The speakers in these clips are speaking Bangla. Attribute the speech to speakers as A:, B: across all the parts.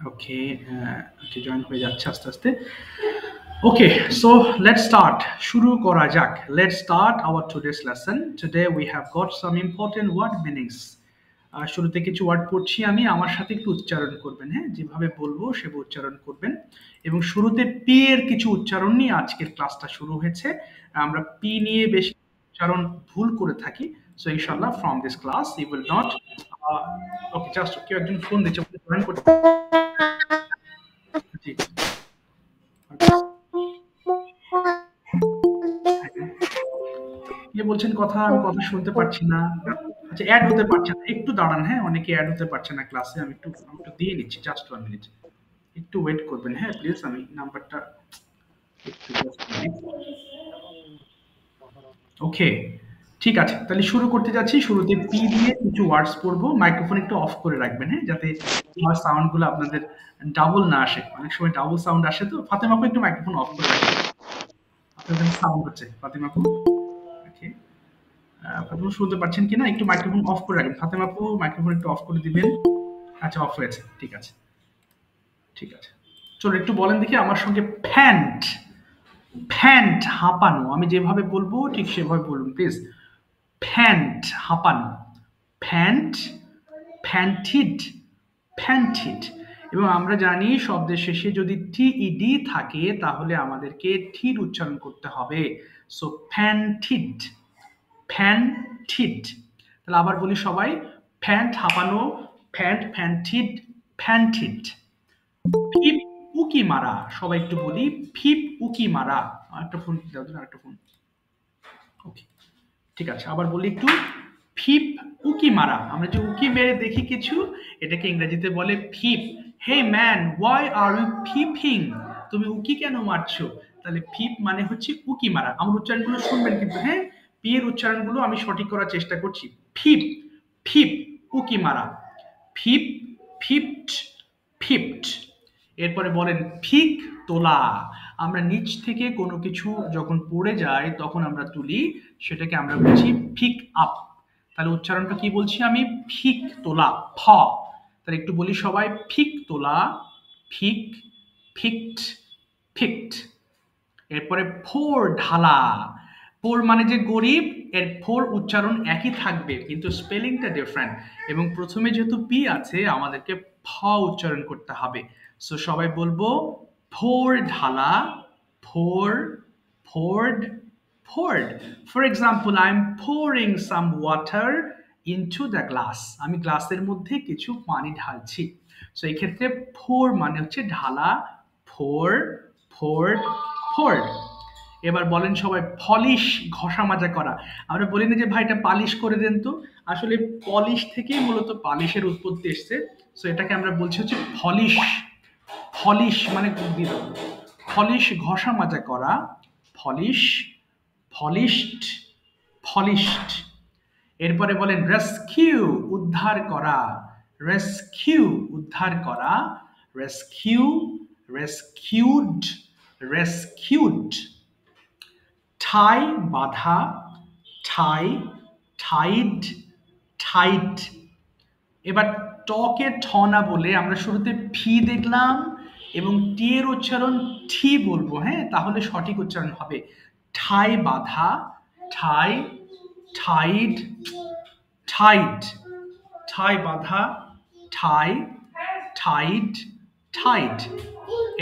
A: ওকে, ওকে জয়েন হয়ে যাচ্ছে আস্তে আস্তে। Okay, so let's start. শুরু করা যাক। Let's start our today's lesson. Today we have got some important word meanings. শুরুতে কিছু ওয়ার্ড পড়ছি আমি, আমার সাথে একটু উচ্চারণ করবেন, হ্যাঁ, যেভাবে বলবো সেভাবে উচ্চারণ করবেন। এবং শুরুতে পি এর কিছু উচ্চারণ নিয়ে আজকের ক্লাসটা শুরু হয়েছে। আমরা পি নিয়ে বেশি উচ্চারণ ভুল করে থাকি। সো ইনশাআল্লাহ from this class you will not. Okay, just কেউ একজন ফোন দিচ্ছে, জয়েন করতে। জি, কে বলছেন কথা? আমি কথা শুনতে পাচ্ছি না। আচ্ছা, অ্যাড হতে পারছে না, একটু দাঁড়ান, হ্যাঁ, অনেকে অ্যাড হতে পারছে না ক্লাসে। আমি একটু দিয়ে নিচ্ছি, জাস্ট 1 মিনিট। একটু ওয়েট করবেন, হ্যাঁ প্লিজ। আমি নাম্বারটা একটু just a minute। ওকে, ঠিক আছে, তাহলে শুরু করতে যাচ্ছি। শুরুতে পি দিয়ে কিছু ওয়ার্ডস পড়বো। মাইক্রোফোন একটু অফ করে রাখবেন, হ্যাঁ, যাতে আমার সাউন্ড গুলো আপনাদের ডাবল না আসে। অনেক সময় ডাবল সাউন্ড আসে, তো ফাতেমা আপু একটু মাইক্রোফোন অফ করে রাখবেন। আপনাদের সাউন্ড হচ্ছে ফাতেমা আপু। ওকে, ফাতেমা শুনতে পাচ্ছেন কিনা একটু মাইক্রোফোন অফ করে রাখবেন। ফাতেমা আপু মাইক্রোফোন একটু অফ করে দিবেন। আচ্ছা, অফ হয়েছে, ঠিক আছে, ঠিক আছে। চলো একটু বলেন দেখি আমার সঙ্গে। ফ্যান্ট। ফ্যান্ট হাঁপানো। আমি যেভাবে বলবো ঠিক সেভাবে বলুন প্লিজ। ফ্যান্ট হাঁপানো। ফ্যান্ট, ফ্যান্টিড, ফ্যান্টিড। এবং আমরা জানি শব্দের শেষে যদি টিইডি থাকে তাহলে আমাদেরকে ঠির উচ্চারণ করতে হবে। সো ফ্যান্টিড, ফ্যান্টিড। তাহলে আবার বলি সবাই। ফ্যান্ট হাঁপানো, ফ্যান্ট, ফ্যান্টিড, ফ্যান্টিড। ফিপ উকি মারা। সবাই একটু বলি, ফিপ উকি মারা। আরেকটা ফোন দাও, আরেকটা ফোন। ওকে, ঠিক আছে, আবার বলি একটু। ফিপ উকি মারা। আমরা যে উকি মেরে দেখি কিছু, এটাকে ইংরেজিতে বলে peep. Hey man, why are you peeping? তুমি উকি কেন মারছো? তাহলে ফিপ মানে হচ্ছে উকি মারা। আমার উচ্চারণগুলো শুনবেন কিন্তু, হ্যাঁ, পি এর উচ্চারণগুলো আমি সঠিক করার চেষ্টা করছি। ফিপ, ফিপ উকি মারা। ফিপ, ফিপ্ট, ফিপ্ট। এরপরে বলেন ফিক তোলা। আমরা নিচ থেকে কোনো কিছু যখন পড়ে যায় তখন আমরা তুলি, সেটাকে আমরা বলছি পিক আপ। তাহলে উচ্চারণটা কি বলছি আমি? ফিক তোলা, ফ। তাহলে একটু বলি সবাই, ফিক তোলা, ফিক, ফিক্ট, ফিক্ট। এরপরে ফোর ঢালা। ফোর মানে যে গরিব, এর ফোর উচ্চারণ একই থাকবে কিন্তু স্পেলিংটা ডিফারেন্ট। এবং প্রথমে যেহেতু পি আছে আমাদেরকে ফ উচ্চারণ করতে হবে। সো সবাই বলবো ফোর ঢালা, four, Ford, Ford. For example, I M pouring some water into the glass। আমি গ্লাসের মধ্যে কিছু পানি ঢালছি। সো এই ক্ষেত্রে ফোর মানে হচ্ছে ঢালা, ফোর, ফোর্ড, ফোর্ড। এবার বলেন সবাই পলিশ, ঘষা মাজা করা। আমরা বলি না যে ভাই এটা পালিশ করে দেন তো। আসলে পলিশ থেকেই মূলত পালিশের উৎপত্তি এসছে। সো এটাকে আমরা বলছি হচ্ছে পলিশ। পলিশ মানে পলিশ, ঘষা মাজা করা। Polish, polished, polished. এরপরে বলেন রেস্কিউ, উদ্ধার করা। রেস্কিউ, উদ্ধার করা। Rescue, rescued, rescued. ঠাই, বাধা। ঠাই, ঠাইড, ঠাইট। এবার টকে ঠ না বলে আমরা শুরুতে ফি দেখলাম এবং টি এর উচ্চারণ ঠি বলবো, হ্যাঁ, তাহলে সঠিক উচ্চারণ হবে ঠাই বাধা, ঠাই, ঠাইড, ঠাইট। ঠাই বাধা, ঠাই, ঠাইট, ঠাইট।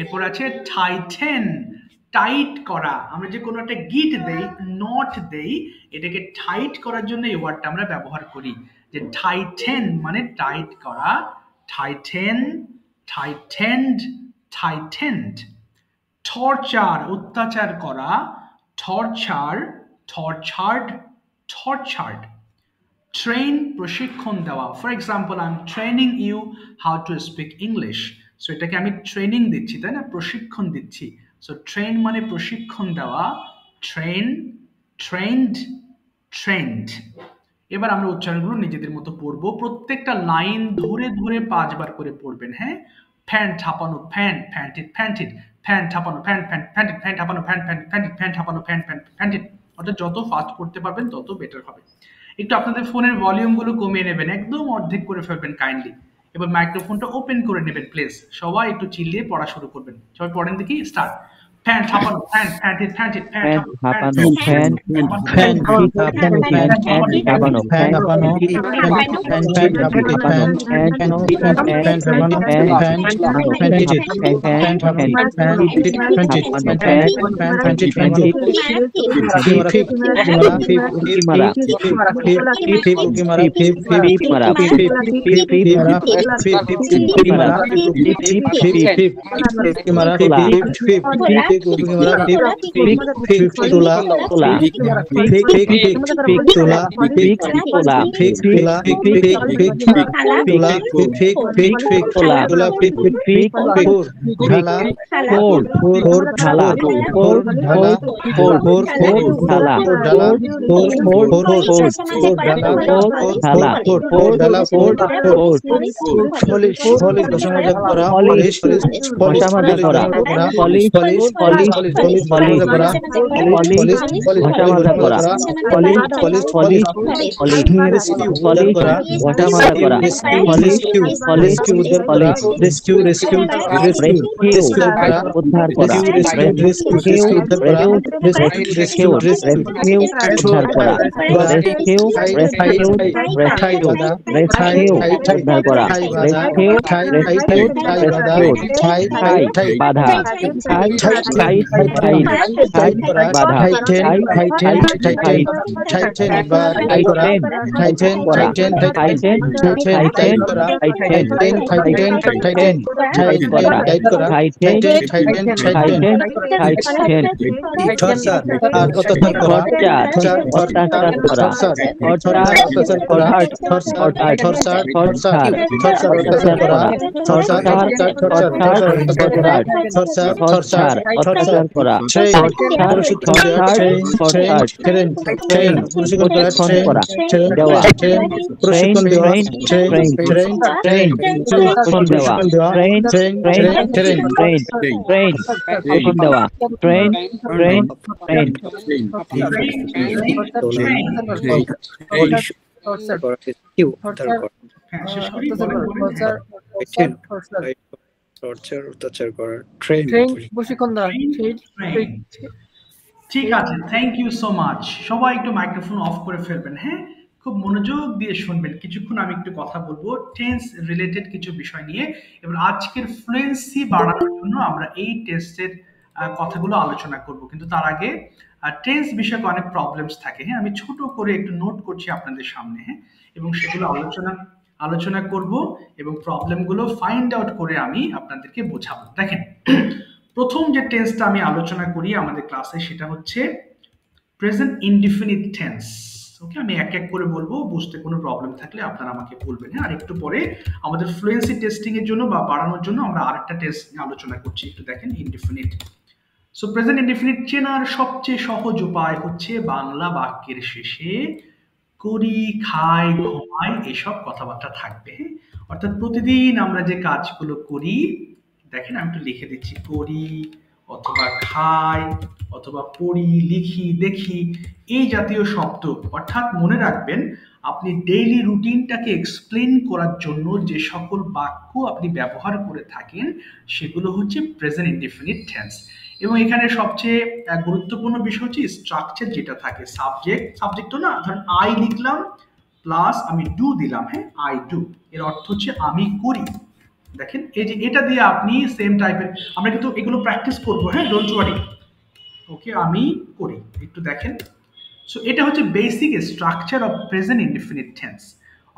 A: এরপর আছে টাইটেন, টাইট করা। আমরা যে কোনো একটা গিট দেই, নট দেই, এটাকে টাইট করার জন্য এই ওয়ার্ডটা আমরা ব্যবহার করি। যে টাইটেন মানে টাইট করা। টাইটেন, টাইটেন্ড, টাইটেন্ড। টর্চার, অত্যাচার করা। Torture, tortured, tortured. ট্রেন, প্রশিক্ষণ দেওয়া। For example, I am training you how to speak English. So এটাকে আমি ট্রেনিং দিচ্ছি, তাই না, প্রশিক্ষণ দিচ্ছি। সো ট্রেন মানে প্রশিক্ষণ দেওয়া। Train, trend, trend. এবার আমরা উচ্চারণগুলো নিজেদের মতো পড়বো। প্রত্যেকটা লাইন ধরে ধরে 5 বার করে পড়বেন, হ্যাঁ। ফ্যান ঠাপানো, ফ্যান, ফ্যান্টিড, ফ্যান্টিড, ফ্যান ঠাপানো, ফ্যান, ফ্যান, ফ্যান্টিড, ফ্যান ঠাপানো, ফ্যান, ফ্যান, ফ্যান্টিড, ফ্যান ঠাপানো, ফ্যান, ফ্যান, ফ্যান্টিড। অর্থাৎ যত ফাস্ট পড়তে পারবেন তত বেটার হবে। একটু আপনাদের ফোনের ভলিউম গুলো কমিয়ে নেবেন, একদম অর্ধেক করে ফেলবেন কাইন্ডলি। এবার মাইক্রোফোনটা ওপেন করে নেবেন প্লিজ। সবাই একটু চিল্লিয়ে পড়া শুরু করবেন। সবাই পড়েন দেখি, স্টার্ট। ফ্যান ছাপানো, ফ্যান ফ্যান ফ্যান ফ্যান
B: ফ্যান
A: ছাপানো,
B: হাঁপানো, ফ্যান
C: ফ্যান
B: হাঁপানো, ফ্যান হাঁপানো,
C: ফ্যান হাঁপানো, ফ্যান চিট
B: হাঁপানো,
C: ফ্যান
B: ফ্যান
C: ফ্যান হাঁপানো,
B: ফ্যান
C: ফ্যান ফ্যান চিট ফ্যান হাঁপানো, ফ্যান চিট ফ্যান চিট ফ্যান চিট ফ্যান চিট ফিপ ফিপ মারা ফিপ
B: উকি মারা,
C: ফিপ উকি মারা ফিপ
B: ফিপ মারা,
C: ফিপ ফিপ ফিপ মারা ফিপ উকি মারা ফিপ উকি মারা ফিপ ফিপ উকি মারা ফিপ ফিপ তোলা
B: তোলা,
C: ফিক ফিক ফিক ফিক তোলা ফিক
B: তোলা,
C: ফিক তোলা ফিক ফিক ফিক তোলা ফিক ফিক ফিক ফিক
B: তোলা,
C: তোলা ফিক ফিক
B: ফিক
C: ফোর ঢালা
B: ফোর,
C: ফোর
B: ঢালা,
C: ফোর ঢালা
B: ফোর,
C: ফোর
B: ফোর, ঢালা,
C: ফোর ঢালা four
B: four,
C: four
B: four,
C: four ঢালা
B: ফোর, ঢালা,
C: ফোর ফোর ঢালা ফোর
B: ফোর,
C: পলিশ পলিশ দশমজা করা
B: পলিশ,
C: পলিশ
B: ঘষা মাজা করা, polish,
C: polish
B: polish,
C: polish
B: polish,
C: করা
B: পলিশ, ঘষা মাজা করা, পলিশ, পলিশ, পলিশ, পলিশ, ঘষা মাজা করা, polish, polish, polish,
C: rescue rescue
B: rescue, উদ্ধার করা, রেস্কিউ, রেস্কিউ, রেস্কিউ, উদ্ধার করা, রেস্কিউ, রেস্কিউ, রেস্কিউ, রেস্কিউ, উদ্ধার করা, রেস্কিউ, রেস্কিউ, রেস্কিউ, ঠাই, বাধা, ঠাই, ঠাই, ঠাই, ঠাই, বাধা, ঠাই, ঠাই, ঠাই,
C: টাইটেন বা
B: ঠাই,
C: করা টাইটেন
B: করা,
C: টাইটেন
B: টাইটেন,
C: টাইটেন
B: টাইটেন,
C: টাইটেন
B: টাইটেন,
C: টাইটেন টাইটেন টাইটেন টাইট করা
B: টাইটেন,
C: টাইটেন টাইটেন
B: টাইটেন,
C: টর্চার আর অত্যাচার করা
B: টর্চার, অত্যাচার করা,
C: টর্চার অত্যাচার করা টর্চার টর্চার টর্চার টর্চার অত্যাচার করা টর্চার টর্চার টর্চার অত্যাচার করা টর্চার টর্চার
B: অত্যাচার করা,
C: ট্রেন প্রশিক্ষণ দেওয়া ট্রেন ট্রেন প্রশিক্ষণ করা ট্রেন
B: দেওয়া,
C: ট্রেন প্রশিক্ষণ দেওয়া ট্রেন ট্রেন ট্রেন
B: প্রশিক্ষণ দেওয়া, train,
C: train
B: train,
C: train
B: train, train, প্রশিক্ষণ দেওয়া, ট্রেন, ট্রেন, ট্রেন,
A: হ্যাঁ, শেষ করি, বলেন, বলেন।
D: টর্চার অত্যাচার করা ট্রেন
E: প্রশিক্ষণ দেওয়া
A: Train. ঠিক আছে, থ্যাংক ইউ সো মাচ। সবাই একটু মাইক্রোফোন অফ করে ফেলবেন, হ্যাঁ? খুব মনোযোগ দিয়ে শুনবেন। কিছুক্ষণ আমি একটু কথা বলবো টেন্স রিলেটেড কিছু বিষয় নিয়ে। এবার আজকের ফ্লুয়েন্সি বাড়ানোর জন্য আমরা এই টেস্টের কথাগুলো আলোচনা করব। কিন্তু তার আগে টেন্স বিষয়ক অনেক প্রবলেমস থাকে, হ্যাঁ? আমি ছোট করে একটু নোট করছি আপনাদের সামনে, হ্যাঁ? এবং সেগুলো আলোচনা করব এবং প্রবলেমগুলো ফাইন্ড আউট করে আমি আপনাদেরকে বোঝাবো। দেখেন, প্রথম যে টেন্সটা আমি আলোচনা করি আমাদের ক্লাসে সেটা হচ্ছে প্রেজেন্ট ইনডিফিনিট টেন্স। ওকে, আমি এক এক করে বলবো, বুঝতে কোনো প্রবলেম থাকলে আপনারা আমাকে বলবেন, হ্যাঁ? আর একটু পরে আমাদের ফ্লুয়েন্সি টেস্টিং এর জন্য বা বাড়ানোর জন্য আমরা আরেকটা টেস্ট নিয়ে আলোচনা করছি। একটু দেখেন, ইনডিফিনিট। সো প্রেজেন্ট ইনডিফিনিট চেনার সবচেয়ে সহজ উপায় হচ্ছে বাংলা বাক্যের শেষে করি, খাই, ঘুমাই এসব কথাবার্তা থাকবে। অর্থাৎ প্রতিদিন আমরা যে কাজগুলো করি, দেখেন আমি একটু লিখে দিচ্ছি, করি অথবা খাই অথবা পড়ি, লিখি, দেখি, এই জাতীয় শব্দ। অর্থাৎ মনে রাখবেন, আপনি ডেইলি রুটিনটাকে এক্সপ্লেন করার জন্য যে সকল বাক্য আপনি ব্যবহার করে থাকেন সেগুলো হচ্ছে প্রেজেন্ট ইনডিফিনিট টেন্স। এবং এখানে সবচেয়ে গুরুত্বপূর্ণ বিষয় হচ্ছে স্ট্রাকচার যেটা থাকে। সাবজেক্টও না, ধরেন আই লিখলাম প্লাস আমি ডু দিলাম, হ্যাঁ? আই ডু, এর অর্থ হচ্ছে আমি করি। দেখেন, এই যে এটা দিয়ে আপনি সেম টাইপের, আমরা কিন্তু এগুলো প্র্যাকটিস করবো, হ্যাঁ? Don't worry. ওকে, আমি করি, একটু দেখেন। সো এটা হচ্ছে basic structure of present indefinite tense.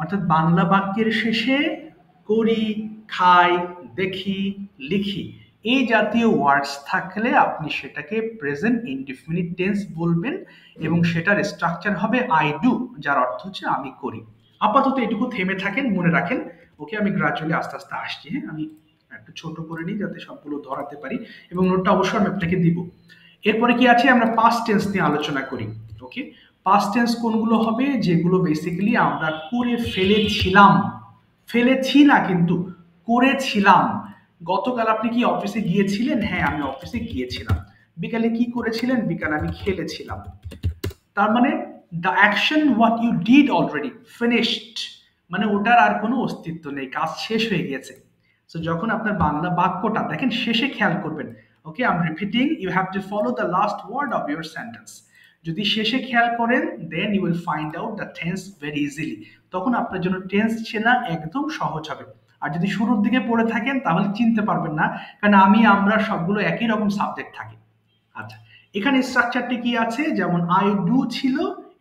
A: অর্থাৎ বাংলা বাক্যের শেষে করি, খাই, দেখি, লিখি এই জাতীয় ওয়ার্ডস থাকলে আপনি সেটাকে প্রেজেন্ট ইনডিফিনিট টেন্স বলবেন এবং সেটার স্ট্রাকচার হবে আই ডু, যার অর্থ হচ্ছে আমি করি। আপাতত এটুকু থেমে থাকেন, মনে রাখেন। ওকে, আমি গ্রাজুয়ালি আস্তে আস্তে আসছি, হ্যাঁ? আমি একটু ছোট করে নিই যাতে সবগুলো ধরাতে পারি এবং নোটটা অবশ্যই আমি আপনাকে দিব। এরপরে কি আছে, আমরা পাস্ট টেন্স নিয়ে আলোচনা করি। ওকে, পাস্ট টেন্স কোনগুলো হবে? যেগুলো বেসিক্যালি আমরা করে ফেলেছিলাম, ফেলেছি না কিন্তু করেছিলাম। গতকাল আপনি কি অফিসে গিয়েছিলেন? হ্যাঁ, আমি অফিসে গিয়েছিলাম। বিকালে কি করেছিলেন? বিকালে আমি খেলেছিলাম। তার মানে the action what you did already finished, মানে ওটার আর কোনো অস্তিত্ব নেই, কাজ শেষ হয়ে গিয়েছে। সো যখন আপনার বাংলা বাক্যটা দেখেন শেষে খেয়াল করবেন, okay I am repeating, you have to follow the last word of your sentence. যদি শেষে খেয়াল করেন then you will find out the tense very easily, তখন আপনার জন্য টেন্স চেনা একদম সহজ হবে। আর যদি শুরুর দিকে পড়ে থাকেন তাহলে চিনতে পারবেন না, কারণ আমরা সবগুলো একই রকম সাবজেক্ট থাকে। আচ্ছা, এখানে স্ট্রাকচারটি কি আছে, যেমন আই ডু ছিল,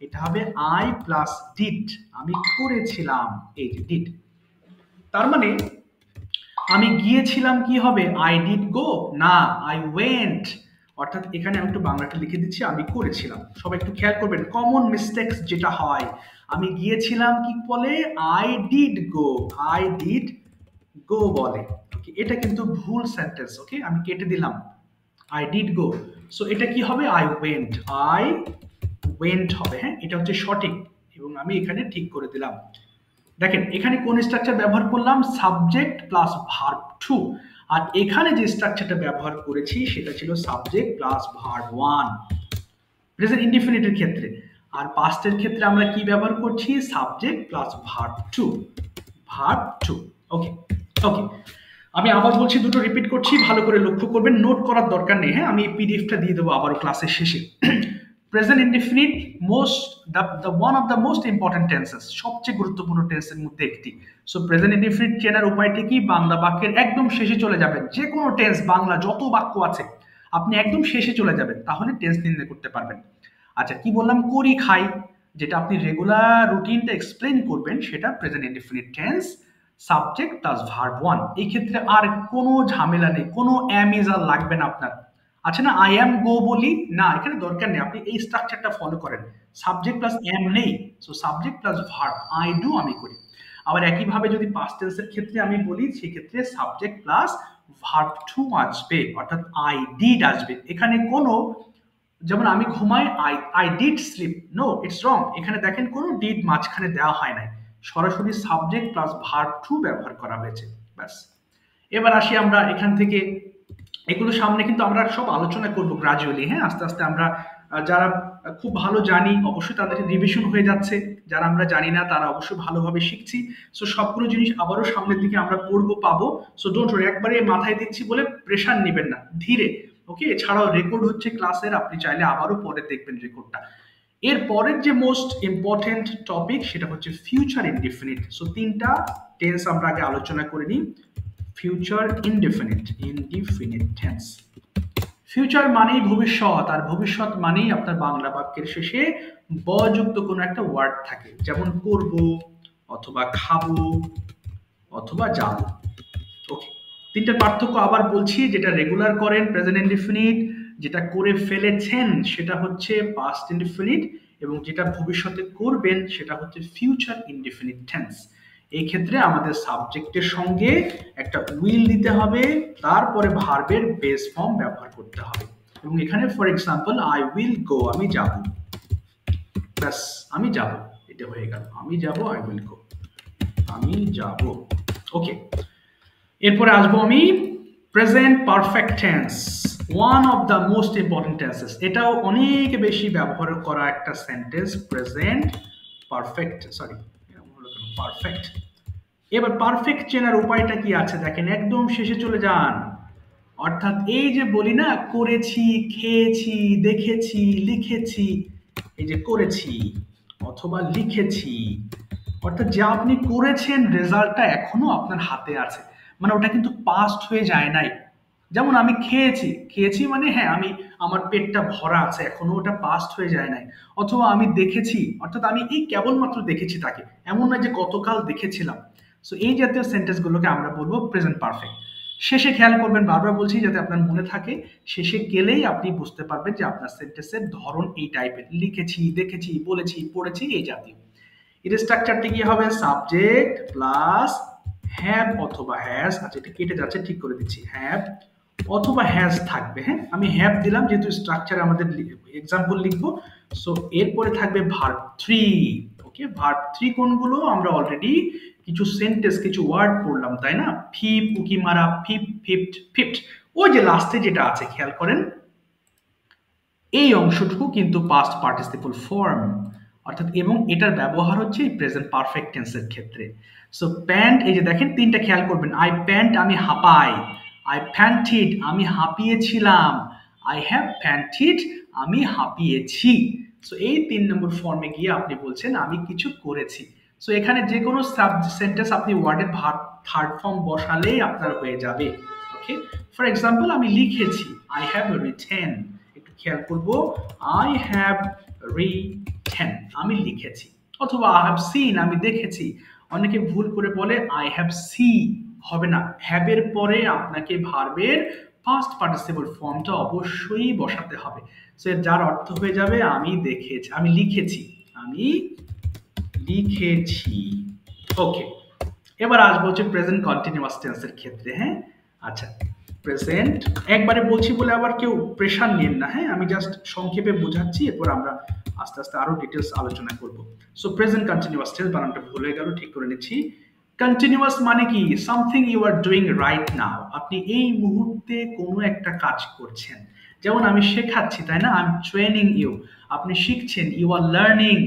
A: এটা হবে আই প্লাস ডিড, আমি করেছিলাম, এই যে ডিড। তার মানে আমি গিয়েছিলাম কি হবে, আই ডিড গো, না আই ওয়েন্ট। অর্থাৎ এখানে আমি একটু বাংলাটা লিখে দিচ্ছি, আমি করেছিলাম। সবাই একটু খেয়াল করবেন কমন মিস্টেক্স যেটা হয়, আমি গিয়েছিলাম কি বলে, I did go, I did go বলে। ওকে, এটা কিন্তু ভুল সেন্টেন্স, ওকে আমি কেটে দিলাম, আই ডিড গো। সো এটা কি হবে, আই ওয়েন্ট হবে। হ্যাঁ, এটা হচ্ছে সঠিক এবং আমি এখানে ঠিক করে দিলাম। দেখেন এখানে কোন স্ট্রাকচার ব্যবহার করলাম, সাবজেক্ট প্লাস ভার্ব টু, আর এখানে যে স্ট্রাকচারটা ব্যবহার করেছি সেটা ছিল subject plus verb one present ইনডিফিনিটের ক্ষেত্রে। আর পাস্টের ক্ষেত্রে আমরা কি ব্যবহার করছি, subject plus verb two. Okay okay, আমি আবার বলছি, দুটো রিপিট করছি, ভালো করে লক্ষ্য করবেন, নোট করার দরকার নেই। হ্যাঁ, আমি এই পিডিএফটা দিয়ে দেবো আবারও ক্লাসের শেষে। Present indefinite one of the most important tenses, সবচেয়ে গুরুত্বপূর্ণ টেন্সের মধ্যে একটি। সো প্রেজেন্ট ইনডিফিনিট চেনার উপায়টি কি, বাংলা বাক্যের একদম শেষে চলে যাবেন, যে কোনো টেন্স বাংলা যত বাক্য আছে আপনি একদম শেষে চলে যাবেন, তাহলে টেন্স নির্ণয় করতে পারবেন। আচ্ছা, কি বললাম, করি খাই, যেটা আপনি রেগুলার রুটিনটা এক্সপ্লেন করবেন সেটা present indefinite tense, subject plus verb one. এই ক্ষেত্রে আর কোনো ঝামেলা নেই, কোনো অ্যাম ইজ আর লাগবে না আপনার। আচ্ছা না, আই অ্যাম গো বলি না, এখানে দরকার নেই, আপনি এই স্ট্রাকচারটা ফলো করেন, সাবজেক্ট প্লাস অ্যাম নেই, so subject plus verb, I do আমি করি। আবার একইভাবে যদি পাস্ট টেন্সের ক্ষেত্রে আমি বলি, সেক্ষেত্রে সাবজেক্ট প্লাস ভার্ব টু আসবে, অর্থাৎ আই ডিড আসবে। এখানে কোনো, যেমন আমি ঘুমাই, I did sleep, no it's wrong, এখানে দেখেন কোনো ডিড মাঝখানে দেওয়া হয় নাই, সরাসরি সাবজেক্ট প্লাস ভার্ব টু ব্যবহার করা হয়েছে, ব্যাস। এবার আসি আমরা এখান থেকে, এগুলো সামনে কিন্তু আমরা সব আলোচনা করব গ্রাজুয়ালি। হ্যাঁ, আস্তে আস্তে আমরা যারা খুব ভালো জানি অবশ্যই তাদের রিভিশন হয়ে যাচ্ছে, যারা আমরা জানি না তারা অবশ্যই ভালোভাবে শিখছি। সো সবগুলো জিনিস আবারও সামনের দিকে আমরা পড়বো, পাবো। সো ডোন্ট ওয়ারি, একবারে মাথায় দিচ্ছি বলে প্রেশার নেবেন না, ধীরে। ওকে, এছাড়াও রেকর্ড হচ্ছে ক্লাসের, আপনি চাইলে আবারও পরে দেখবেন রেকর্ডটা। এর পরের যে মোস্ট ইম্পর্টেন্ট টপিক সেটা হচ্ছে ফিউচার ইনডিফিনিট। সো তিনটা টেন্স আমরা আগে আলোচনা করে নিই। ফিউচার ইনডিফিনিট টেন্স, ফিউচার মানেই ভবিষ্যৎ, আর ভবিষ্যৎ মানেই আপনার বাংলা বাক্যের শেষে বযুক্ত কোনো একটা ওয়ার্ড থাকে, যেমন করব অথবা খাবো অথবা যাব। ওকে, তিনটার পার্থক্য আবার বলছি, যেটা রেগুলার করেন প্রেজেন্ট ইনডিফিনিট, যেটা করে ফেলেছেন সেটা হচ্ছে পাস্ট ইনডিফিনিট, এবং যেটা ভবিষ্যতে করবেন সেটা হচ্ছে ফিউচার ইনডিফিনিট টেন্স। এই ক্ষেত্রে আমাদের সাবজেক্টের সঙ্গে একটা উইল দিতে হবে, তারপরে ভার্বের বেস ফর্ম ব্যবহার করতে হবে। এবং এখানে for example, I will go, আমি যাব, ব্যাস আমি যাব, এটা হয়ে গেল, আমি যাব, আই উইল গো, আমি যাব। ওকে, এরপরে আসবো আমি present perfect tense, one of the most important tenses, এটাও অনেক বেশি ব্যবহার করা একটা সেন্টেন্স, প্রেজেন্ট পারফেক্ট, পারফেক্ট। এবার পারফেক্ট চেনার উপায়টা কি আছে দেখেন, একদম শেষে চলে যান। অর্থাৎ এই যে বলি না, করেছি, খেয়েছি, দেখেছি, লিখেছি, এই যে করেছি অথবা লিখেছি, অর্থাৎ যা আপনি করেছেন রেজাল্টটা এখনো আপনার হাতে আছে, মানে ওটা কিন্তু পাস্ট হয়ে যায় নাই। যেমন আমি খেয়েছি মানে হ্যাঁ, আমার পেটটা ভরা আছে, এখনো ওটা পাস্ট হয়ে যায় নাই। অথবা আমি দেখেছি, অর্থাৎ আমি এই কেবলমাত্র দেখেছি তাকে, এমন না যে গতকাল দেখেছিলাম। সো এই জাতীয় সেন্টেন্সগুলোকে আমরা বলবো প্রেজেন্ট পারফেক্ট। শেষে খেয়াল করবেন, বারবার বলছি যাতে আপনার মনে থাকে, শেষে গেলেই আপনি বুঝতে পারবেন যে আপনার সেন্টেন্সের ধরন এই টাইপের, লিখেছি, দেখেছি, বলেছি, পড়েছি, এই জাতীয়। এর স্ট্রাকচারটি কি হবে, সাবজেক্ট প্লাস হ্যাভ অথবা হ্যাজ। আচ্ছা, এটা কেটে যাচ্ছে, ঠিক করে দিচ্ছি, হ্যাভ অথবা হ্যাজ থাকবে। হ্যাঁ, আমি হ্যাভ দিলাম যেহেতু স্ট্রাকচার আমাদের এক্সাম্পল লিখবো। সো এরপরে থাকবে ভার্ব থ্রি। ওকে, ভার্ব থ্রি কোনগুলো, আমরা অলরেডি কিছু সেন্টেন্স, কিছু ওয়ার্ড পড়লাম, তাই না, ফিপ, উকি মারা, ফিপ, ফিফট, ফিফট, ওই যে লাস্টে যেটা আছে খেয়াল করেন, এই অংশটুকু কিন্তু পাস্ট পার্টিসিপল ফর্ম, অর্থাৎ এবং এটার ব্যবহার হচ্ছে এই প্রেজেন্ট পারফেক্ট টেন্সের ক্ষেত্রে। সো প্যান্ট, এই যে দেখেন তিনটা খেয়াল করবেন, আই প্যান্ট আমি হাঁপাই, আই প্যান্টিড আমি হাঁপিয়েছিলাম, আই হ্যাভ প্যান্টিড আমি হাঁপিয়েছি। সো এই 3 নম্বর ফর্মে গিয়ে আপনি বলছেন আমি কিছু করেছি। সো এখানে যে কোনো সেন্টেন্স আপনি ওয়ার্ডের থার্ড ফর্ম বসালেই আপনার হয়ে যাবে। ওকে, ফর এক্সাম্পল আমি লিখেছি, আই হ্যাভ রিটেন, একটু খেয়াল করব, আই হ্যাভ রিটেন আমি লিখেছি। অথবা আই হ্যাভ সিন আমি দেখেছি। অনেকে ভুল করে বলে আই হ্যাভ সি, হবে না, হ্যাভ এর পরে আপনাকে ভার্বের পাস্ট পার্টিসিপল ফর্মটা অবশ্যই বসাতে হবে। সো যার অর্থ হয়ে যাবে আমি দেখেছি, আমি লিখেছি, আমি লিখেছি। ওকে, এবার আসবো হচ্ছে প্রেজেন্ট কন্টিনিউয়াস টেন্সের ক্ষেত্রে। হ্যাঁ, আচ্ছা, প্রেজেন্ট একবারে বলছি বলে আবার কেউ প্রেশার নিন না, হ্যাঁ, আমি জাস্ট সংক্ষেপে বোঝাচ্ছি, এরপর আমরা আস্তে আস্তে আরো ডিটেলস আলোচনা করব। সো প্রেজেন্ট কন্টিনিউয়াস টেন্স, বানানটা ভুল হয়ে গেল, ঠিক করে নিচ্ছি। কন্টিনিউয়াস মানে কি? Something you are doing right now, আপনি এই মুহূর্তে কোনো একটা কাজ করছেন। যেমন আমি শেখাচ্ছি, তাই না, আই এম ট্রেনিং ইউ, আপনি শিখছেন, you are learning.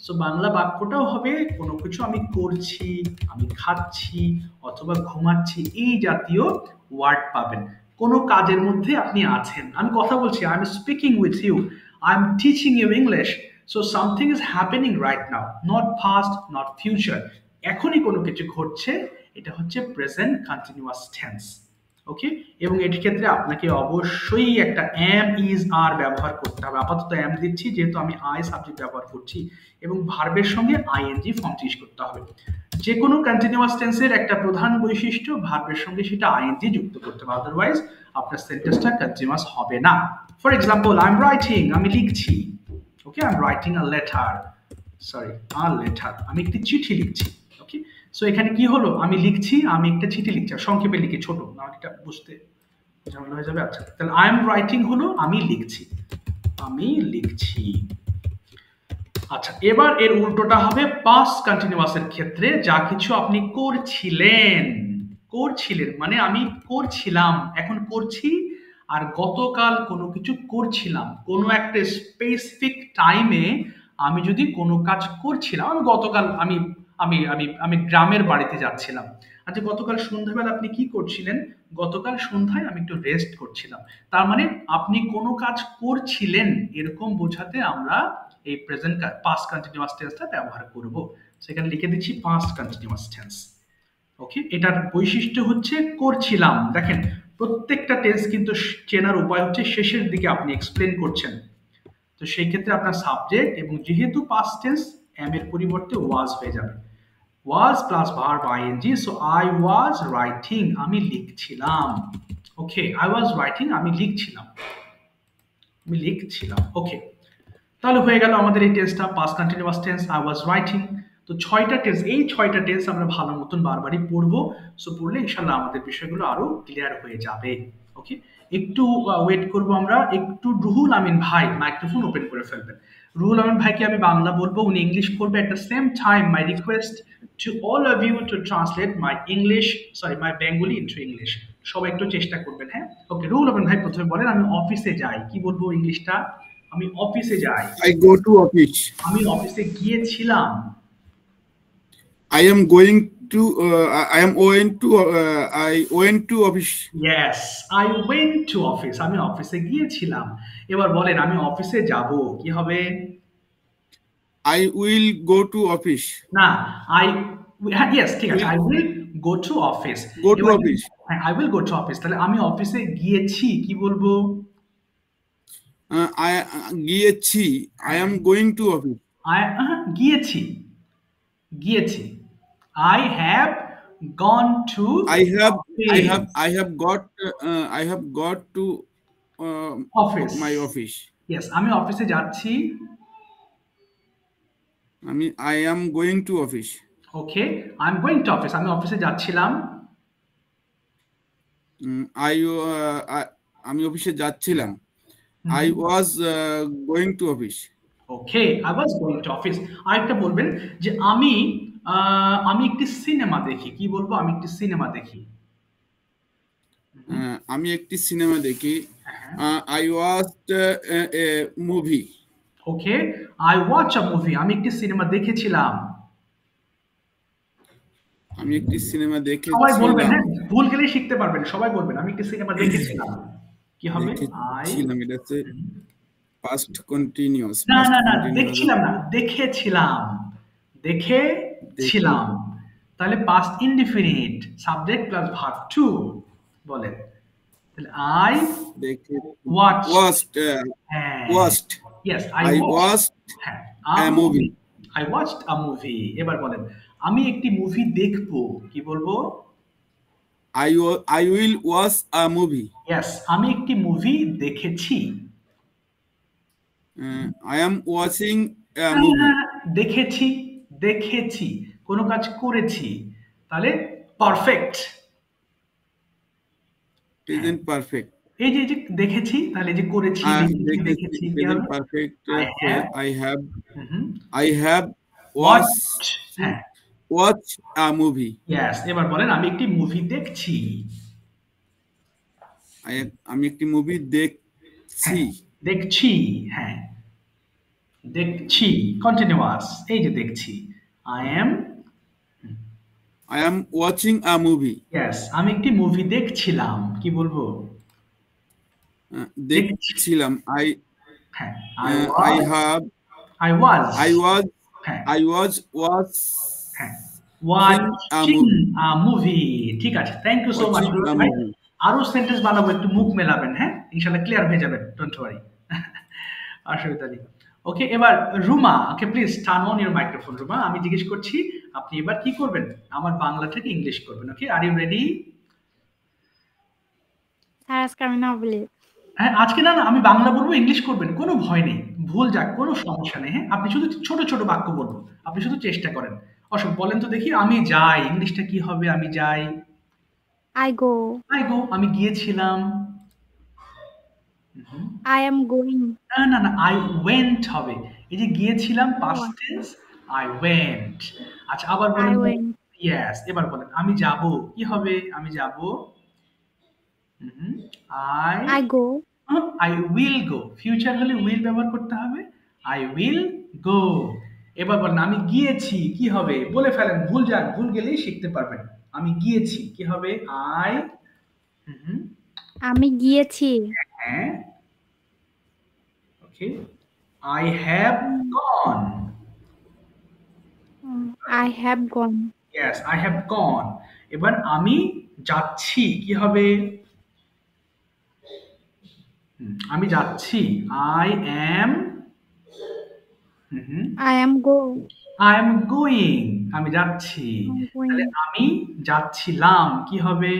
A: So Bangla বাক্যটাও হবে কোনো কিছু আমি করছি, আমি খাচ্ছি অথবা ঘুমাচ্ছি, এই জাতীয় ওয়ার্ড পাবেন। কোনো কাজের মধ্যে আপনি আছেন, আমি কথা বলছি, I am speaking with you, I am teaching you English. So something is happening right now, not past, not future, এখনই কোনো কিছু ঘটছে, এটা হচ্ছে প্রেজেন্ট কন্টিনিউয়াস টেন্স। ওকে, এবং এর ক্ষেত্রে আপনাকে অবশ্যই একটা এম ইজ আর ব্যবহার করতে হবে। আপাতত এম দিচ্ছি যেহেতু আমি আই সাবজেক্ট ব্যবহার করছি, এবং ভার্বের সঙ্গে আইএনজি ফর্ম ইউজ করতে হবে। যে কোনো কন্টিনিউয়াস টেন্সের একটা প্রধান বৈশিষ্ট্য ভার্বের সঙ্গে সেটা আইএনজি যুক্ত করতে হবে, আদারওয়াইজ আপনার সেন্টেন্সটা কন্টিনিউয়াস হবে না। For example, I am writing আমি লিখছি। Okay, I am writing a letter, sorry a letter, আমি একটি চিঠি লিখছি। ওকে, সো এখানে কি হলো, আমি লিখছি, আমি একটা চিঠি লিখছি, সংক্ষেপে লিখি, ছোট না, এটা বুঝতে ঝামেলা হয়ে যাবে। আচ্ছা, তাহলে আই এম রাইটিং হলো আমি লিখছি, আমি লিখছি। আচ্ছা, এবার এর উল্টোটা হবে পাস্ট কন্টিনিউয়াসের ক্ষেত্রে, যা কিছু আপনি করছিলেন, করছিলেন মানে আমি করছিলাম, এখন করছি, আর গতকাল কোনো কিছু করছিলাম, কোনো একটা স্পেসিফিক টাইমে আমি যদি কোনো কাজ করছিলাম, আমি গতকাল আমি আমি আমি আমি গ্রামের বাড়িতে যাচ্ছিলাম। আচ্ছা, গতকাল সন্ধ্যাবেলা আপনি কি করছিলেন? গতকাল সন্ধ্যায় আমি একটু রেস্ট করছিলাম। তার মানে আপনি কোনো কাজ করছিলেন, এরকম বোঝাতে আমরা এই প্রেজেন্ট পাস্ট কন্টিনিউয়াস টেন্সটা ব্যবহার করব। সেখানে লিখে দিচ্ছি পাস্ট কন্টিনিউয়াস টেন্স। ওকে, এটার বৈশিষ্ট্য হচ্ছে করছিলাম। দেখেন, প্রত্যেকটা টেন্স কিন্তু চেনার উপায় হচ্ছে শেষের দিকে আপনি এক্সপ্লেন করছেন, তো সেই ক্ষেত্রে আপনার সাবজেক্ট, এবং যেহেতু পাস্ট টেন্স এম এর পরিবর্তে ওয়াজ হয়ে যাবে, was plus verb ING. So I was writing আমি লিখছিলাম। ওকে, আই ওয়াজ রাইটিং আমি লিখছিলাম, আমি লিখছিলাম। ওকে, তাহলে হয়ে গেল আমাদের এই টেন্সটা, past continuous tense, I was writing. তো 6টা টেন্স, এই 6টা টেন্স আমরা ভালো মতন বারবারই পড়বো। সো পড়লে ইনশাল্লাহ আমাদের বিষয়গুলো আরো ক্লিয়ার হয়ে যাবে। ওকে, একটু ওয়েট করবো আমরা, একটু রুহুল আমিন ভাই মাইক্রোফোন ওপেন করে ফেলবেন। রুহুল আমিন ভাইকে আমি বাংলা বলবো, উনি ইংলিশ করবে। At the same time my request to all of you to translate my English, sorry my Bengali into English. সবাই একটু চেষ্টা করবেন, হ্যাঁ। ওকে, রুহুল আমিন ভাই প্রথমে বলেন, আমি অফিসে যাই, কি বলবো ইংলিশটা? আমি অফিসে যাই।
E: I go to office.
A: আমি অফিসে গিয়েছিলাম।
E: I am going to. I am going to. I went to office.
A: Yes, I went to office. আমি অফিসে গিয়েছিলাম। এবার বলেন আমি অফিসে যাব, কি হবে?
E: I will go to office.
A: না, yes, ঠিক আছে, I will go to office.
E: Go to office.
A: হ্যাঁ, I will go to office। তাহলে আমি অফিসে গিয়েছি, কি বলবো?
E: I গিয়েছি. I am going to office.
A: গিয়েছি, গিয়েছি। I have gone to
E: I have.
A: office.
E: I have got. I have got to.
A: Office.
E: My office.
A: Yes, আমি অফিসে যাচ্ছি।
E: I am going to office.
A: Okay, I am going to office, আমি অফিসে যাচ্ছিলাম।
E: আমি অফিসে যাচ্ছিলাম। I was going to office.
A: Okay, I was going to office. আরেকটা বলবেন যে আমি একটি সিনেমা দেখি, কি বলবো? আমি একটি সিনেমা দেখি।
E: আমি একটি সিনেমা দেখি। I watched a movie.
A: Okay, I watch a movie, আমি একটি সিনেমা দেখেছিলাম।
E: আমি একটি সিনেমা
A: সবাই বলবেন,
E: দেখেছিলাম।
A: হ্যাঁ, ভুল গেলেই শিখতে পারবেন, সবাই বলবেন আমি একটি সিনেমা দেখেছিলাম। কি হবে? আই,
E: দেখেছিলাম, এটা হচ্ছে পাস্ট কন্টিনিউয়াস।
A: না
E: পাস্ট
A: না না,
E: কন্টিনিউয়াস
A: দেখছিলাম না, দেখেছিলাম,
E: দেখে
A: দেখেছিলাম। তাহলে past indefinite, subject plus verb two. বলেন তাহলে আই
E: দেখে
A: ওয়াচড,
E: ওয়াচড
A: হ্যাঁ,
E: watched
A: yes I
E: I
A: watched,
E: watched
A: হ্যাঁ, a
E: a movie.
A: Movie, I watched a movie. এবার বলেন আমি একটি মুভি দেখবো, কি বলবো?
E: I will watch a movie.
A: Yes, আমি একটি মুভি দেখেছি।
E: আই অ্যাম ওয়াচিং আ
A: হ্যাঁ,
E: মুভি।
A: হ্যাঁ, দেখেছি, দেখেছি, কোনো কাজ করেছি, তাহলে পারফেক্ট। হ্যাঁ,
E: প্রেজেন্ট পারফেক্ট।
A: এই যে দেখেছি, তাহলে এই যে করেছি, দেখেছি,
E: দেখেছি,
A: দেখেছি, কি
E: প্রেজেন্ট
A: হবে?
E: Perfect.
A: I have,
E: I have
A: hmm,
E: I have watch
A: watched, হ্যাঁ,
E: ওয়াচ আ মুভি।
A: ইয়েস। এবার বলেন আমি একটি মুভি দেখছি।
E: আমি একটি মুভি দেখছি।
A: হ্যাঁ, দেখছি, হ্যাঁ, দেখছি, কন্টিনিউয়াস, এই যে দেখছি, I am,
E: I am watching a movie.
A: Yes, আমি একটি মুভি দেখছিলাম, কি বলবো? দেখছি,
E: দেখছিলাম।
A: হ্যাঁ,
E: I have
A: I was,
E: I was
A: হ্যাঁ,
E: আই ওয়াজ
A: হ্যাঁ,
E: watching a
A: watching
E: movie.
A: A movie. ঠিক আছে, thank you so much
E: watching a
A: ভাই।
E: মুভি।
A: আরো সেন্টেন্স বানাবো, একটু মুখ মেলাবেন, হ্যাঁ, ইনশাআল্লাহ ক্লিয়ার হয়ে যাবেন, ডোন্ট ওয়ারি। অসুবিধা নেই। ওকে, এবার Ruma, okay please turn on your microphone. Ruma, আমি জিজ্ঞেস করছি, আপনি এবার কি করবেন? আমার বাংলা থেকে ইংলিশ করবেন। ওকে, আর ইউ রেডি?
F: স্যার আজকে আমি না বলি।
A: হ্যাঁ, আজকে না না, আমি বাংলা বলবো, ইংলিশ করবেন, কোনো ভয় নেই, ভুল যাক, কোনো সমস্যা নেই। হ্যাঁ, আপনি শুধু ছোট ছোট বাক্য বলবো, আপনি শুধু চেষ্টা করেন। অশোক বলেন তো দেখি, আমি যাই, ইংলিশটা কি হবে? আমি যাই,
F: আই গো,
A: আই গো, আমি গিয়েছিলাম।
F: I am going.
A: না না না, আই ওয়েন্ট হবে। এই যে গিয়েছিলাম পাস্ট টেন্স, আই ওয়েন্ট। আচ্ছা, আবার
F: আই
A: বলেন তো।
F: ওয়েন্ট।
A: ইয়েস, এবার বলেন আমি যাব, কি হবে? আমি যাব, I,
F: I go,
A: I will go, future হলে উইল ব্যবহার করতে হবে, আই উইল গো। এবার বলেন আমি গিয়েছি, কি হবে? বলে ফেলেন, ভুল যান, ভুল গেলেই শিখতে পারবেন। আমি গিয়েছি, কি হবে? আই,
F: আমি গিয়েছি।
A: হ্যাঁ, okay, I have gone,
F: I have gone.
A: Yes, I have gone. এবার আমি যাচ্ছি, কি হবে? আমি যাচ্ছি, I am,
F: I am go,
A: I am going, আমি যাচ্ছি।
F: গোয়িং।
A: তাহলে আমি যাচ্ছিলাম, কি হবে?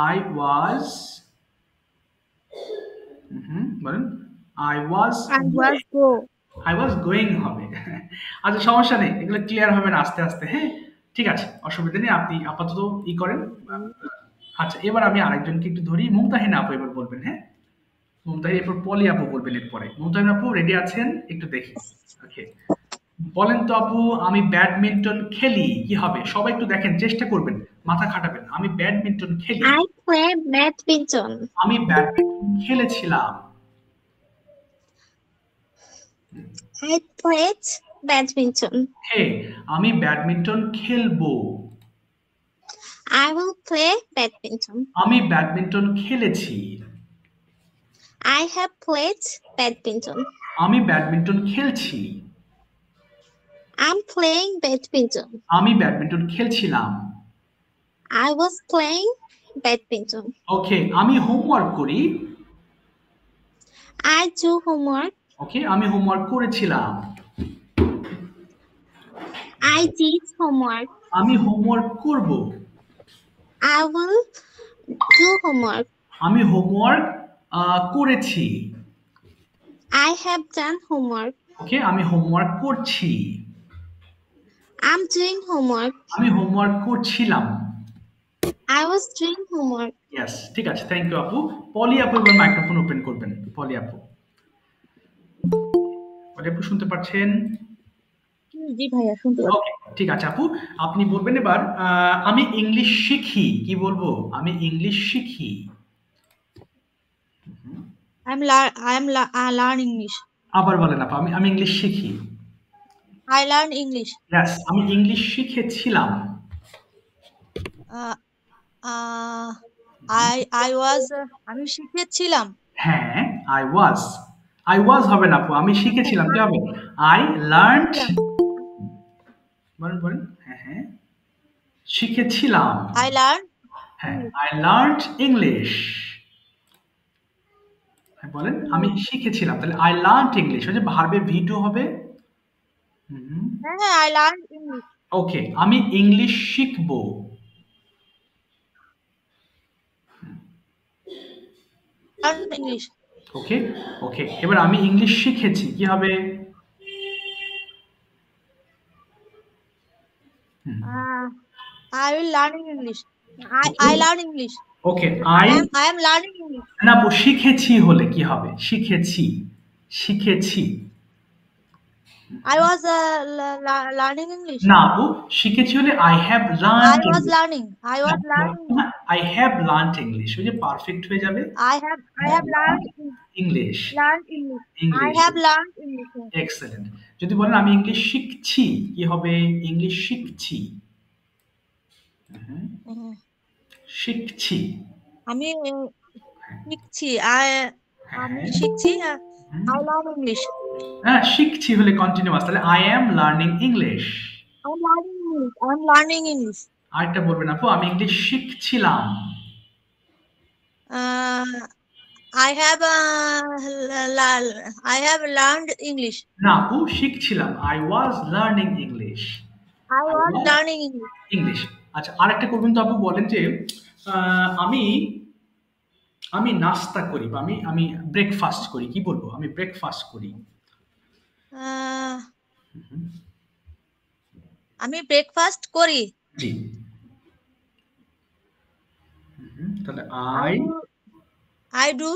A: আই ওয়াজ, বলেন, I was,
F: I was go.
A: I was going হবে। আচ্ছা, সমস্যা নেই, এগুলো ক্লিয়ার হবে না আস্তে আস্তে। হ্যাঁ, ঠিক আছে, অসুবিধা নেই, আপনি আপাতত ই করেন। আচ্ছা, এবার আমি আরেকজনকে একটু ধরি, মুমতাহিন আপু এবার বলবেন। হ্যাঁ, মুমতাহিন, এরপর পলি আপু বলবেন এরপরে। মুমতাহিন আপু রেডি আছেন? একটু দেখি। ওকে, বলেন তো আপু, আমি ব্যাডমিন্টন খেলি, কি হবে? সবাই একটু দেখেন, চেষ্টা করবেন, মাথা খাটাবেন। আমি ব্যাডমিন্টন খেলি,
G: I play badminton.
A: আমি ব্যাডমিন্টন খেলেছিলাম,
G: I played badminton.
A: হে, আমি ব্যাডমিন্টন খেলবো,
G: I will play badminton.
A: আমি ব্যাডমিন্টন খেলেছি,
G: I have played badminton.
A: আমি ব্যাডমিন্টন খেলছি,
G: I'm playing badminton.
A: আমি ব্যাডমিন্টন খেলছিলাম।
G: I was playing badminton.
A: ওকে, আমি হোমওয়ার্ক করি,
G: I do homework.
A: ওকে, আমি হোমওয়ার্ক করেছিলাম,
G: I did homework.
A: আমি হোমওয়ার্ক করব,
G: I will do homework.
A: আমি হোমওয়ার্ক করেছি,
G: I have done homework.
A: ওকে, আমি হোমওয়ার্ক করছি,
G: I'm doing homework.
A: আমি হোমওয়ার্ক করছিলাম।
G: I was doing homework.
A: Yes, ঠিক আছে, থ্যাংক ইউ আপু। পলি আপু এবার মাইক্রোফোন ওপেন করবেন। পলি আপু, পলি আপু শুনতে পাচ্ছেন?
H: জি ভাইয়া, শুনতে পাচ্ছি।
A: ওকে, ঠিক আছে আপু, আপনি বলবেন এবার আমি ইংলিশ শিখি, কি বলবো? আমি ইংলিশ শিখি,
H: I learn English.
A: আবার বলেন আপা, আমি আমি ইংলিশ শিখি।
H: I learn English.
A: Yes, আমি ইংলিশ শিখেছিলাম।
H: Uh, uh, I was আমি শিখেছিলাম।
A: হ্যাঁ, I was হবে না আপু, আমি শিখেছিলাম কি হবে? I learned, বলেন বলেন, হ্যাঁ হ্যাঁ, শিখেছিলাম।
H: I learn
A: হ্যাঁ, I learned English। হ্যাঁ, বলেন আমি শিখেছিলাম, তাহলে I learned English, ওই যে ভার্বে V2 হবে।
H: হ্যাঁ I learn English.
A: ওকে, আমি ইংলিশ শিখবো।
H: Learn English.
A: ওকে ওকে, এবার আমি ইংলিশ শিখেছি কি হবে?
H: I will learn English. I learn English.
A: Okay,
H: I am learning English.
A: না আপু, শিখেছি হলে কি হবে? শিখেছি, শিখেছি।
H: I was learning English.
A: না আপু, শিখেছি হলে I have
H: I
A: learned
H: was
A: English।
H: learning. I was learning.
A: I have learned English, ওই যে পারফেক্ট হয়ে যাবে।
H: I have learned
A: English,
H: English. I
A: English,
H: have learned English.
A: Excellent. যদি বলেন আমি ইংলিশ শিখছি কি হবে? ইংলিশ শিখছি, শিখছি।
H: আমি শিখছি। আমি শিখছি। I learn English.
A: হ্যাঁ, শিখছি হলে কন্টিনিউয়াস, তাহলে I am learning English।
H: I'm learning English. I'm learning English.
A: আরেকটা বলবেন আপু, আমি English শিখছিলাম।
H: I have learned English.
A: না আপু, শিখছিলাম, I was learning English।
H: I was learning English.
A: English. আচ্ছা, আরেকটা করবেন তো আপু, বলেন যে আমি আমি নাস্তা করি বা আমি আমি ব্রেকফাস্ট করি, কি বলবো? আমি ব্রেকফাস্ট করি।
H: আমি ব্রেকফাস্ট করি।
A: জি। তাহলে
H: I do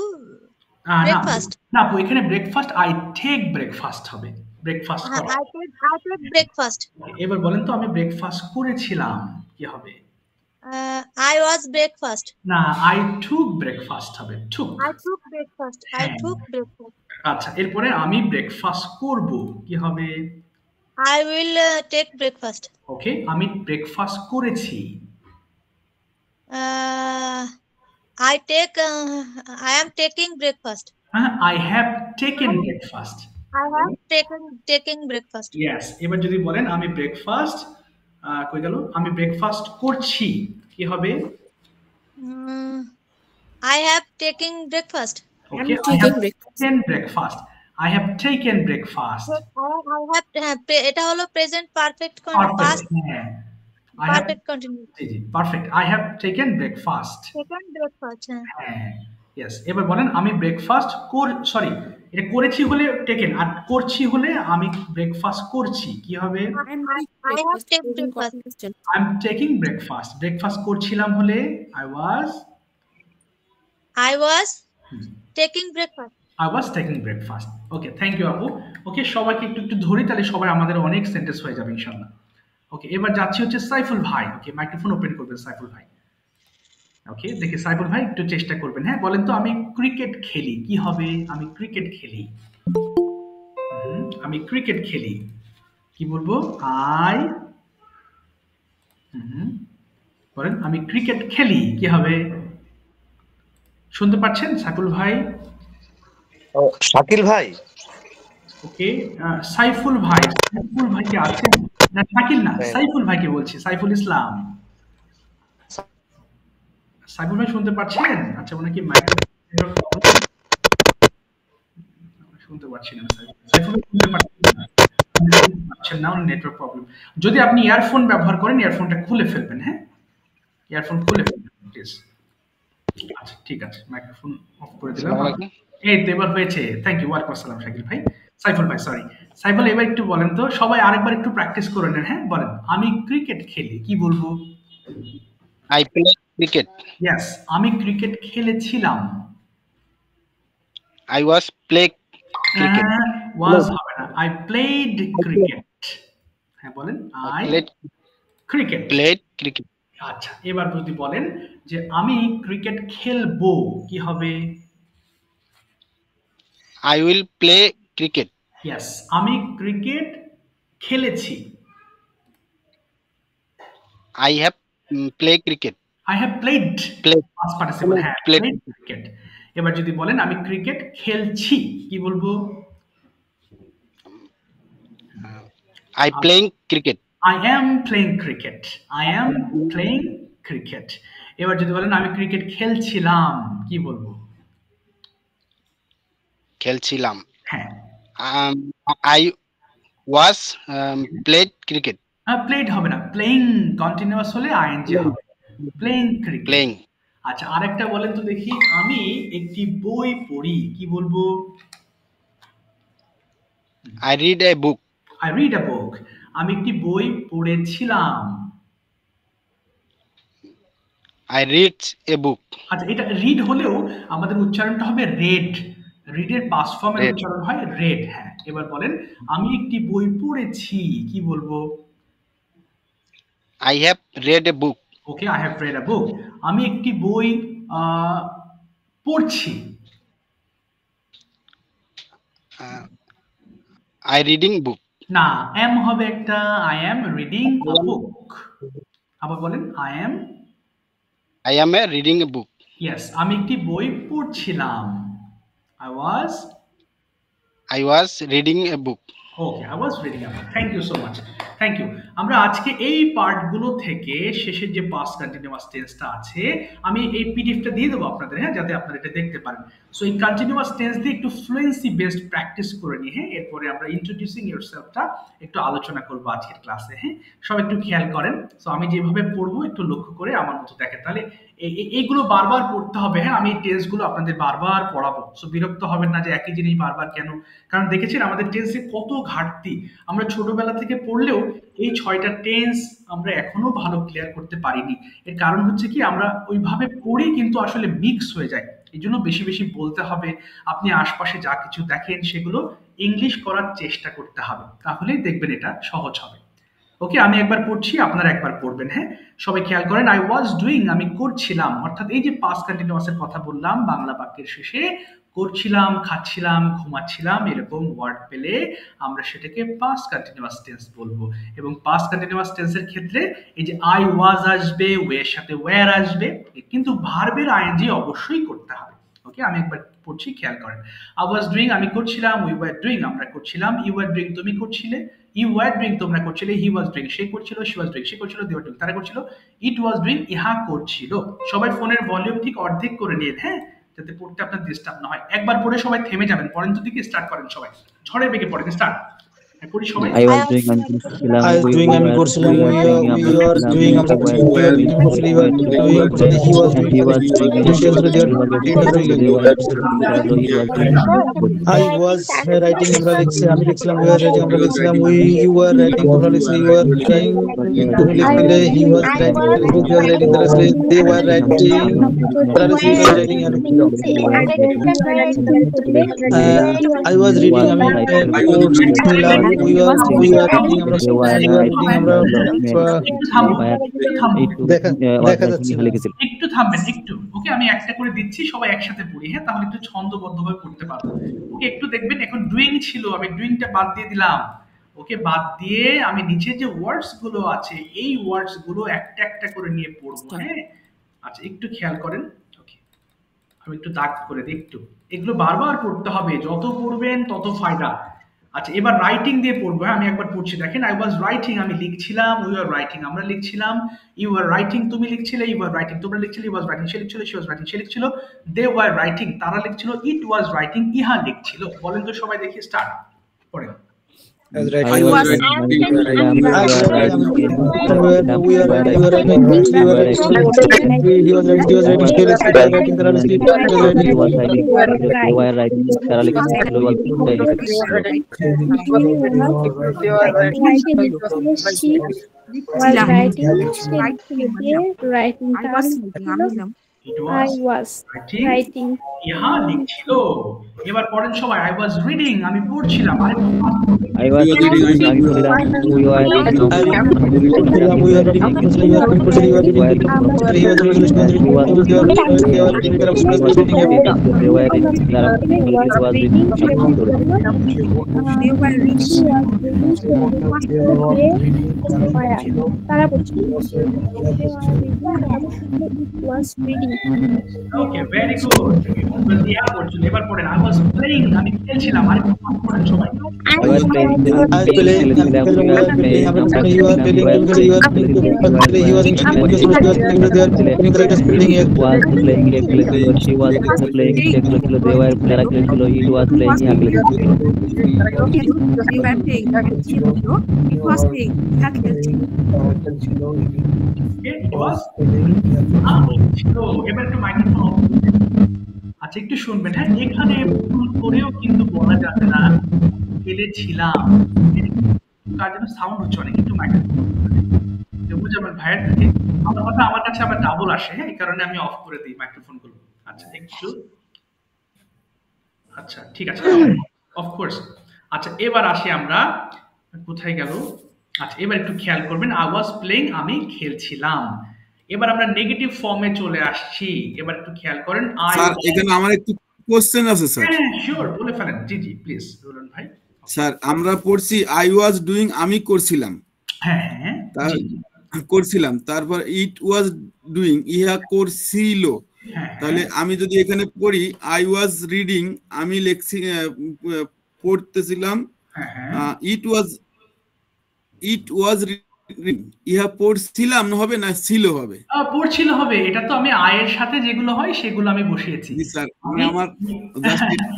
A: না
H: breakfast.
A: না আপু, এখানে ব্রেকফাস্ট I take breakfast হবে। ব্রেকফাস্ট করা।
H: I take breakfast.
A: এবার বলেন তো, আমি ব্রেকফাস্ট করেছিলাম কি হবে?
H: I was breakfast.
A: না, I took breakfast হবে। took।
H: I took breakfast. I took breakfast.
A: আচ্ছা, এরপরে আমি ব্রেকফাস্ট করব কি হবে?
H: I will take breakfast.
A: ওকে, আমি ব্রেকফাস্ট করেছি।
H: I am taking breakfast.
A: I have taken breakfast.
H: I have taking breakfast.
A: Yes, এবার যদি বলেন আমি ব্রেকফাস্ট কই গেল? আমি ব্রেকফাস্ট করছি কি হবে?
H: I have taken breakfast.
A: Okay, I have taken breakfast. I have taken breakfast.
H: এটা হলো present perfect past perfect continuous.
A: G G, perfect. I have taken breakfast.
H: Taken breakfast.
A: হ্যাঁ, ইয়েস। এবার বলেন আমি ব্রেকফাস্ট সরি, এটা করেছি হলে টেকেন, আর করছি হলে আমি ব্রেকফাস্ট করছি কি হবে?
H: I have taken breakfast.
A: I'm taking breakfast. Breakfast করছিলাম হলে
H: I was taking breakfast.
A: I was taking breakfast. Okay, thank you আপু। ওকে, সবাইকে একটু একটু ধরি, তাহলে সবাই আমাদের অনেক সেন্টেন্স হয়ে যাবে ইনশাআল্লাহ। ওকে, এবার যাচ্ছি হচ্ছে সাইফুল ভাই। ওকে, মাইক্রোফোন ওপেন করবেন সাইফুল ভাই। ওকে, দেখি সাইফুল ভাই একটু চেষ্টা করবেন। হ্যাঁ, বলেন তো আমি ক্রিকেট খেলি কি হবে? আমি ক্রিকেট খেলি। আমি ক্রিকেট খেলি কি বলবো? বলেন আমি ক্রিকেট খেলি কি হবে? শুনতে পাচ্ছেন সাইফুল ভাই?
I: শাকিল ভাই।
A: ওকে, সাইফুল ভাই, সাইফুল ভাই কি আছেন? না, শাকিল না, সাইফুল ভাইকে বলছি, সাইফুল ইসলাম। সাইফুল ভাই শুনতে পাচ্ছেন? আচ্ছা, ওনাকে শুনতে পাচ্ছি না। সাইফুল ভাই শুনতে পাচ্ছেন না, ওনার নেটওয়ার্ক প্রবলেম। যদি আপনি ইয়ারফোন ব্যবহার করেন, ইয়ারফোনটা খুলে ফেলবেন। হ্যাঁ, ইয়ারফোন খুলে ফেলবেন প্লিজ। আচ্ছা, ঠিক আছে, মাইক্রোফোন অফ করে দিলাম। এই তো এবার হয়েছে। Thank you. ওয়ালাইকুম আসসালাম শাকিল ভাই। সাইফুল ভাই, সরি। সাইফুল, এবার একটু বলেন তো, সবাই আরেকবার একটু প্র্যাকটিস করে নেন। হ্যাঁ, বলেন আমি ক্রিকেট খেলি কি বলবো?
I: I play cricket.
A: ইয়েস, আমি ক্রিকেট খেলেছিলাম।
I: I was play cricket.
A: ওয়াজ হবে না, I played cricket। হ্যাঁ, বলেন I
I: played cricket.
A: আচ্ছা, এবার যদি বলেন যে আমি ক্রিকেট খেলবো কি হবে?
I: I will play cricket.
A: Yes, আমি ক্রিকেট খেলেছি।
I: I have play cricket.
A: I have played.
I: Played.
A: Past participle, হ্যাঁ,
I: Played.
A: played cricket. এবার যদি বলেন আমি ক্রিকেট খেলছি, কি বলবো?
I: I playing cricket.
A: I am playing cricket. I am playing cricket. এবার যদি বলেন আমি ক্রিকেট খেলছিলাম, কি বলবো?
I: খেলছিলাম।
A: হ্যাঁ।
I: I was played cricket.
A: Played হবে না, প্লেইং কন্টিনিউয়াস হলে আইএনজি হবে। Playing cricket.
I: প্লেইং।
A: আচ্ছা, আরেকটা বলেন তো দেখি, আমি একটি বই পড়ি, কি বলবো?
I: I read a book.
A: I read a book. আমি একটি বই পড়েছিলাম।
I: I read a book.
A: আচ্ছা, এটা রিড হলেও আমাদের উচ্চারণটা হবে রেড। রিডের পাস্ট ফর্মের উচ্চারণ হয় রেড। হ্যাঁ, এবার বলেন আমি একটি বই পড়েছি, কি বলবো?
I: I have read a book.
A: Okay, I have read a book. আমি একটি বই পড়ছি।
I: I reading book.
A: না, am হবে একটা, I am reading a book. আবার বলেন
I: I am reading a book.
A: Yes, আমি একটি বই পড়ছিলাম।
I: I was reading a book.
A: Okay, I was reading a book. Thank you so much. Thank you. আমরা আজকে এই পার্টগুলো থেকে শেষের যে past continuous টেন্সটা আছে, আমি এই পিডিএফটা দিয়ে দেবো আপনাদের, হ্যাঁ, যাতে আপনারা এটা দেখতে পারেন। সো এই কন্টিনিউয়াস টেন্স দিয়ে একটু ফ্লুয়েন্সি বেসড প্র্যাকটিস করে নিই, হ্যাঁ। এরপরে আমরা ইন্ট্রোডিউসিং ইয়োরসেলফটা একটু আলোচনা করবো আজকের ক্লাসে, হ্যাঁ। সব একটু খেয়াল করেন। সো আমি যেভাবে পড়বো একটু লক্ষ্য করে আমার মতো দেখেন, তাহলে এইগুলো বারবার পড়তে হবে, হ্যাঁ। আমি এই টেন্সগুলো আপনাদের বারবার পড়াবো। সো বিরক্ত হবেন না যে একই জিনিস বারবার কেন, কারণ দেখেছেন আমাদের টেন্সে কত ঘাটতি। আমরা ছোটবেলা থেকে পড়লেও এই 6টা টেন্স আমরা এখনো ভালো ক্লিয়ার করতে পারিনি। এর কারণ হচ্ছে কি, আমরা ওইভাবে পড়ি কিন্তু আসলে মিক্স হয়ে যায়। এই জন্য বেশি বেশি বলতে হবে। আপনি আশপাশে যা কিছু দেখেন সেগুলো ইংলিশ করার চেষ্টা করতে হবে, তাহলেই দেখবেন এটা সহজ হবে। ওকে, আমি একবার পড়ছি, আপনারা একবার পড়বেন, হ্যাঁ। সবাই খেয়াল করেন, আই ওয়াজ ডুইং, আমি করছিলাম। অর্থাৎ এই যে পাস্ট কন্টিনিউয়াসের কথা বললাম, বাংলা বাক্যের শেষে করছিলাম, খাচ্ছিলাম, ঘুমাচ্ছিলাম, এরকম ওয়ার্ড পেলে আমরা সেটাকে পাস্ট কন্টিনিউয়াস টেন্স বলবো। এবং পাস্ট কন্টিনিউয়াস টেন্সের ক্ষেত্রে এই যে আই ওয়াজ আসবে, ওয়ের সাথে ওয়্যার আসবে, কিন্তু ভার্বের আইএনজি অবশ্যই করতে হবে। ওকে, আমি একবার পড়ছি, খেয়াল করেন। আই ওয়াজ ডুইং, আমি করছিলাম। উই ওয়ার ডুইং, আমরা করছিলাম। ইউ ওয়ার ডুইং, তুমি করছিলে। ইউ ওয়ার ডুইং, তোমরা করছিলে। হি ওয়াজ ডুইং, সে করছিল। শি ওয়াজ ডুইং, সে করছিল। দে ওয়ার ডুইং, তারা করছিল। ইট ওয়াজ ডুইং, ইহা করছিল। সবাই ফোনের ভলিউম ঠিক অর্ধেক করে নিন, হ্যাঁ, যাতে পড়তে আপনার ডিস্টার্ব না হয়। একবার পড়ে সবাই থেমে যাবেন, পরেন তো দিকে স্টার্ট করেন সবাই, ঝড়ের বেগে পড়েন, স্টার্ট করি সবাই।
B: I was doing, আমি করছিলাম।
C: I was doing, আমি করছিলাম। We are doing, আমরা করছিলাম। We are doing, করছিলাম। He was doing, he was doing, I was writing, আমরা লিখছি, আমি লিখছিলাম। We are writing, আমরা লিখছিলাম। You were writing, তোমরা লিখছিলে। You were writing, তুমি লিখছিলে। He was writing, book was writing, তারা লিখছিলে। They were writing, তারা লিখছিলে। He was writing, I was reading, আমি পড়ছিলাম। We were reading, আমরা আমরা দেখা যাচ্ছে।
A: একটু থামবেন, একটু। ওকে, আমি একটা করে দিচ্ছি, সবাই একসাথে পড়ি, হ্যাঁ, তাহলে একটু ছন্দবদ্ধভাবে পড়তে পারবো। ওকে, একটু দেখবেন, এখন ডুইং ছিল, আমি ডুইংটা বাদ দিয়ে দিলাম। ওকে, বাদ দিয়ে আমি নিচে যে ওয়ার্ডস গুলো আছে, এই ওয়ার্ডস গুলো একটা একটা করে নিয়ে পড়বো, হ্যাঁ। আচ্ছা, একটু খেয়াল করেন। ওকে, আমি একটু দাগ করে দিই, একটু। এগুলো বারবার পড়তে হবে, যত পড়বেন তত ফায়দা। আচ্ছা, এবার রাইটিং দিয়ে পড়বো, হ্যাঁ। আমি একবার পড়ছি, দেখেন। আই ওয়াজ রাইটিং, আমি লিখছিলাম। উই আর রাইটিং, আমরা লিখছিলাম। ইউ আর রাইটিং, তুমি লিখছিলে। ইউ আর রাইটিং, তোমরা লিখছিলে। ইউ ওয়াজ রাইটিং, সে লিখছিল। শি ওয়াজ রাইটিং, সে লিখছিল। দে ওয়ার রাইটিং, তারা লিখছিল। ইট ওয়াজ রাইটিং, ইহা লিখছিল। বলেন তো সবাই, দেখি, স্টার্ট পড়েন।
D: I was writing, we were writing,
A: It
F: I
A: was
F: was
A: writing.
F: writing.
A: ইহা লিখছিল। এবার পড়েন সবাই, I was reading, আমি পড়ছিলাম।
B: I was
E: You are reading,
B: reading, আমি পড়ছিলাম, we were reading,
C: we were reading, you are reading, he was
F: তারা বলছে was reading.
A: Okay, very good. ইহা পড়ছিল। এবার পড়েন I was playing, আমি খেলছিলাম। আরেকটু পাঠ করেন সবাই।
B: I was playing,
C: he was telling, he was playing,
B: she was playing, they were playing, it was playing,
A: It was ছিল। এবার একটু মাইক্রোফোন অফ। আচ্ছা একটু শুনবেন, হ্যাঁ এখানে ভুল করেও কিন্তু বলা যাবে না খেলেছিলাম, তার জন্য সাউন্ড হচ্ছে অনেক, একটু মাইক্রোফোন বুঝাবেন ভাইয়ের থেকে। আমার কথা আমার কাছে আবার ডাবল আসে, হ্যাঁ এই কারণে আমি অফ করে দিই মাইক্রোফোন গুলো। আচ্ছা একটু, আচ্ছা ঠিক আছে, অফকোর্স। আচ্ছা এবার আসি আমরা, কোথায় গেল? আচ্ছা এবার একটু খেয়াল করবেন, I was playing, আমি খেলছিলাম। এবার আমরা নেগেটিভ ফর্মে চলে আসছি। এবার একটু খেয়াল করেন,
E: স্যার এখানে আমার একটু কোশ্চেন আছে স্যার।
A: হ্যাঁ শিওর, বলে ফেলেন। জি জি প্লিজ বলুন ভাই।
E: স্যার আমরা পড়ছি I was doing, আমি করছিলাম।
A: হ্যাঁ হ্যাঁ
E: করছিলাম, তারপর it was doing, ইহা করছিল। তাহলে আমি যদি এখানে পড়ি I was reading, আমি লেখছি পড়তেছিলাম, it was reading, ইহা পড়ছিলাম হবে না ছিল হবে?
A: পড়ছিল হবে। এটা তো আমি এর সাথে যেগুলো হয় সেগুলো আমি বসিয়েছি।
E: জি স্যার,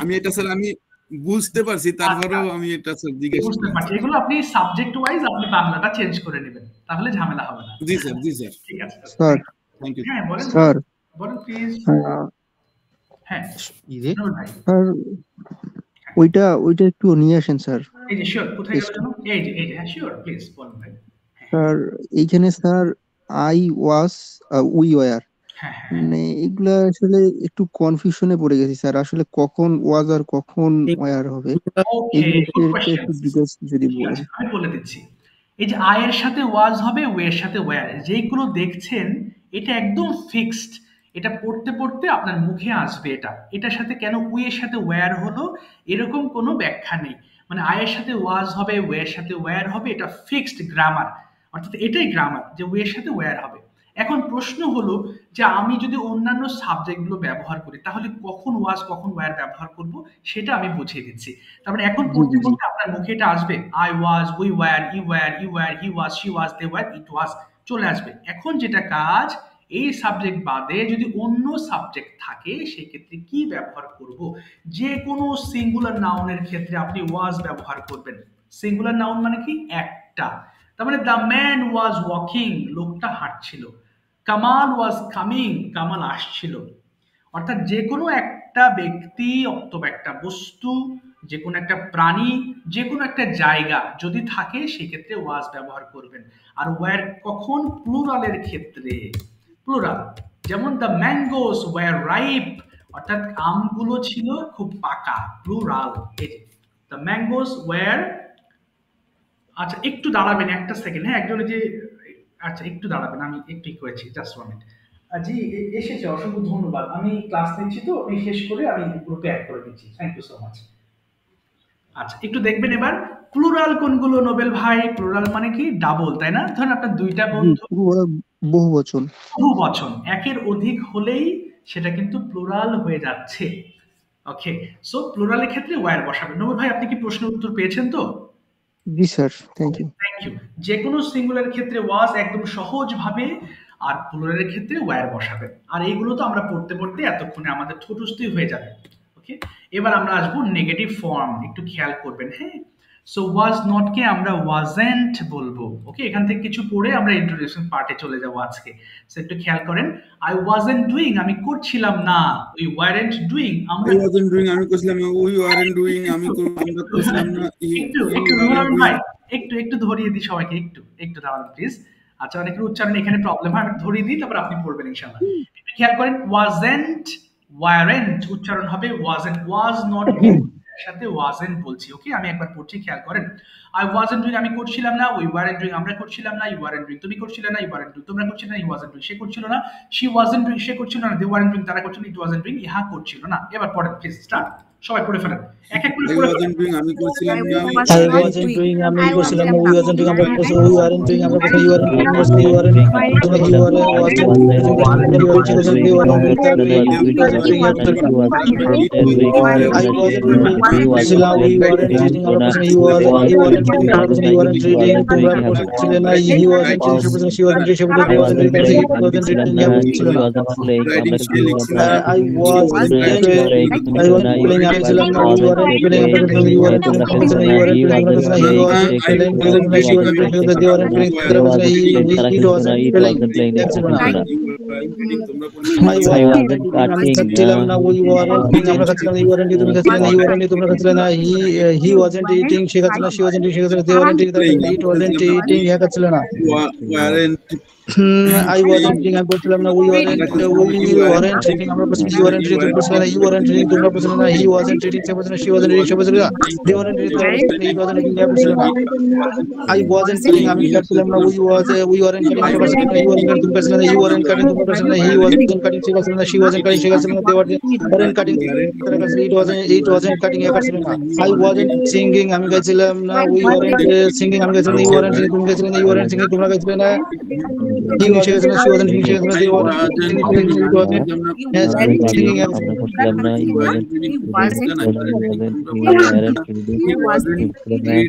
E: আমি এটা স্যার আমি বুঝতে পারছি, তারপরেও আমি এটা স্যার জিজ্ঞেস
A: বুঝতে পারছি। এগুলো আপনি সাবজেক্ট ওয়াইজ আপনি বাংলাটা চেঞ্জ করে নেবেন, তাহলে ঝামেলা হবে না।
E: জি স্যার, জি স্যার।
A: ঠিক আছে
C: স্যার।
A: Thank you. হ্যাঁ বলেন
C: স্যার,
A: বলেন প্লিজ। হ্যাঁ
C: স্যার ওইটা একটু নিয়ে আসেন স্যার।
A: এই যে শিওর, কোথায় গেল জানো? এই যে হ্যাঁ শিওর, প্লিজ বলুন ভাই।
C: স্যার এইখানে sir I was, we were, মানে এগুলা আসলে একটু কনফিউশনে পড়ে গেছি স্যার, আসলে কখন ওয়াজ আর কখন ওয়ার হবে একটু ডিটেইলস যদি বলেন।
A: আমি বলে দিচ্ছি। এই যে এর সাথে ওয়াজ হবে, এর সাথে ওয়্যার, যেগুলো দেখছেন এটা একদম ফিক্সড, এটা পড়তে পড়তে আপনার মুখে আসবে। এটার সাথে কেন এর সাথে ওয়্যার হলো এরকম কোনো ব্যাখ্যা নেই। মানে এর সাথে ওয়াজ হবে, এর সাথে ওয়্যার হবে, এটা ফিক্সড গ্রামার, অর্থাৎ এটাই গ্রামার যে এর সাথে ওয়্যার হবে। এখন প্রশ্ন হলো যে আমি যদি অন্যান্য সাবজেক্টগুলো ব্যবহার করি তাহলে কখন ওয়াজ কখন ওয়্যার ব্যবহার করব সেটা আমি বুঝিয়ে দিচ্ছি। তারপরে এখন পড়তে পড়তে আপনার মুখে এটা আসবে, I was, we were, you were, he was, she was, they were, it was চলে আসবে। এখন যেটা কাজ, এই সাবজেক্ট বাদে যদি অন্য সাবজেক্ট থাকে সেক্ষেত্রে কি ব্যবহার করব? যে কোনো সিঙ্গুলার নাউনের ক্ষেত্রে আপনি ওয়াজ ব্যবহার করবেন। সিঙ্গুলার নাউন মানে কি? একটা। তার মানে দ্য ম্যান ওয়াজ ওয়াকিং, লোকটা হাঁটছিল। কামাল ওয়াজ কামিং, কামাল আসছিল। অর্থাৎ যে কোনো একটা ব্যক্তি অথবা একটা বস্তু, যে কোনো একটা প্রাণী, যে কোনো একটা জায়গা যদি থাকে সেক্ষেত্রে ওয়াজ ব্যবহার করবেন। আর ওয়্যার কখন? প্লুরালের ক্ষেত্রে। প্লুরাল, যেমন দ্য ম্যাঙ্গোস ওয়্যার রাইপ, অর্থাৎ আমগুলো ছিল খুব পাকা। প্লুরাল, এই যে দ্য ম্যাঙ্গোস ওয়্যার। আচ্ছা একটু দাঁড়াবেন একটা সেকেন্ড, হ্যাঁ একজন যে, আচ্ছা একটু দাঁড়াবেন, আমি একটু করেছি, জাস্ট 1 মিনিট। জি এসেছে, অসংখ্য ধন্যবাদ। আমি ক্লাস নিচ্ছি তো, আমি শেষ করে আমি গ্রুপে অ্যাড করে দিচ্ছি। Thank you so much. আচ্ছা একটু দেখবেন এবার প্লুরাল কোনগুলো নোবেল ভাই? প্লুরাল মানে কি? ডাবল, তাই না? ধরেন আপনার দুইটা বন্ধু,
C: বহুবচন।
A: বহুবচন, একের অধিক হলেই সেটা কিন্তু প্লুরাল হয়ে যাচ্ছে। ওকে, সো প্লুরালের ক্ষেত্রে ওয়্যার বসাবেন। নোবেল ভাই আপনি কি প্রশ্নের উত্তর পেয়েছেন তো?
C: জি sir, thank you.
A: Thank you. যে কোনো সিঙ্গুলার ক্ষেত্রে ওয়াজ একদম সহজভাবে, আর প্লুরালের ক্ষেত্রে ওয়্যার বসাবেন। আর এইগুলো তো আমরা পড়তে পড়তে এতক্ষণে আমাদের ঠোঁটস্থই হয়ে যাবে। ওকে, এবার আমরা আসবো নেগেটিভ ফর্ম, একটু খেয়াল করবেন। হ্যাঁ, সো ওয়াজ নট কে আমরা ওয়াজেন্ট বলবো। ওকে, এখান থেকে কিছু পড়ে আমরা ইন্ট্রোডাকশন পার্টে চলে যাবো আজকে। সো একটু খেয়াল করেন, আই ওয়াজেন্ট ডুইং, আমি করছিলাম না। উই ওয়ারেন্ট ডুইং, আমরা
E: আই ওয়াজন্ট ডুইং, আমি করছিলাম না। উই ওয়ারেন্ট ডুইং, আমরা করছিলাম না।
A: একটু ভাই একটু ধরিয়ে দিই সবাইকে, একটু দাঁড়ান প্লিজ। আচ্ছা, অনেকের উচ্চারণ এখানে প্রবলেম হয়, আমি ধরিয়ে দিই, তারপর আপনি পড়বেন ইনশাআল্লাহ। খেয়াল করেন, ওয়াজেন্ট, ওয়ারেন্ট উচ্চারণ হবে ওয়াজেন্ট, ওয়াজ নট সাথে ওয়াজেন্ট বলছি। ওকে, আমি একবার পড়ছি, খেয়াল করেন। আই ওয়াজেন্ট ডুইং, আমি করছিলাম না। উই ওয়ারেন্ট ডুইং, আমরা করছিলাম না। ইউ ওয়ারেন্ট ডুইং, তুমি করছিলে না। ইউ ওয়ারেন্ট ডুইং, তোমরা করছিলে না। হি ওয়াজেন্ট ডুইং, সে করছিল না। শি ওয়াজেন্ট ডুইং, সে করছিল না। দে ওয়ারেন্ট ডুইং, তারা করছিল। ইট ওয়াজেন্ট ডুইং, ইহা করছিল না। এবার পড়েন প্লিজ, স্টার্ট। সবাই পড়ে ফেলেন, এক এক করে
E: I
A: পড়ে
E: wasn't
A: ফেলেন।
E: doing, আমি করছিলাম না।
C: I wasn't doing, আমি করছিলাম না। We wasn't doing, আমরা করছিলাম। We weren't doing, আমরা করছিলাম। You weren't doing, আমরা করছিলাম। You weren't, you were, wasn't, you weren't, you weren't, you wasn't, you weren't doing, that way. It wasn't doing, I wasn't doing, করছিলাম। We weren't reading, আমরা করছিলাম। You weren't, you weren't reading, আমরা করছিলাম। You weren't reading, তোমরা করছিলে না। He wasn't reading, সে বলছিল। She wasn't reading, সে বলছিল। He wasn't reading, he wasn't reading, ইহা বলছিল না। I was playing, I was playing, আমি ছিলাম না। We weren't playing, আমরা করছিলাম। You weren't playing, আমরা করছিলাম। You weren't playing, আমরা করছিলাম। He was playing, she wasn't playing, they weren't playing, তারা করছিল। It wasn't playing, দেখছিল না। I wasn't আমি খাচ্ছিলাম না। We weren't eating, আমরা খাচ্ছিলাম। You weren't eating, তুমি খাচ্ছিলে না। You weren't eating, তোমরা খাচ্ছিলে না। He wasn't eating, সে খাচ্ছিল না। She wasn't eating, সে খাচ্ছিল না। They weren't eating, তারা খাচ্ছিল। It wasn't eating, ইহা খাচ্ছিল না। I wasn't eating, আমি বলছিলাম না। We weren't eating, আমরা বলছিলাম। You weren't eating, তুমি বলছিলে না। You weren't eating, তোমরা বলছিলে না। He wasn't eating, সে বলছিল না। She wasn't eating, সে বলছিল না। They weren't eating, তারা বলছিল না। It wasn't eating, ইহা বলছিল না। I wasn't cutting, আমি কাটছিলাম না। We weren't cutting, আমরা বলছিলাম না। You weren't cutting, তুমি বলছিলে না। You weren't cutting, তোমরা বলছিলে না। He wasn't cutting, সে বলছিল না। She wasn't cutting, সে বলছিল না। They weren't cutting, তারা কাটছিল। It wasn't cutting, ইহা কাটছিল না। I wasn't singing, আমি গাইছিলাম না। We weren't singing, আমি গাইছিলাম না। You weren't singing, তুমি গাইছিলে না। You weren't singing, তোমরা গাইছিলে না। He was singing, she wasn't singing, she was not. They were singing, it wasn't. Yes, singing.
B: আমরা করছিলাম না। He wasn't reading, he wasn't reading,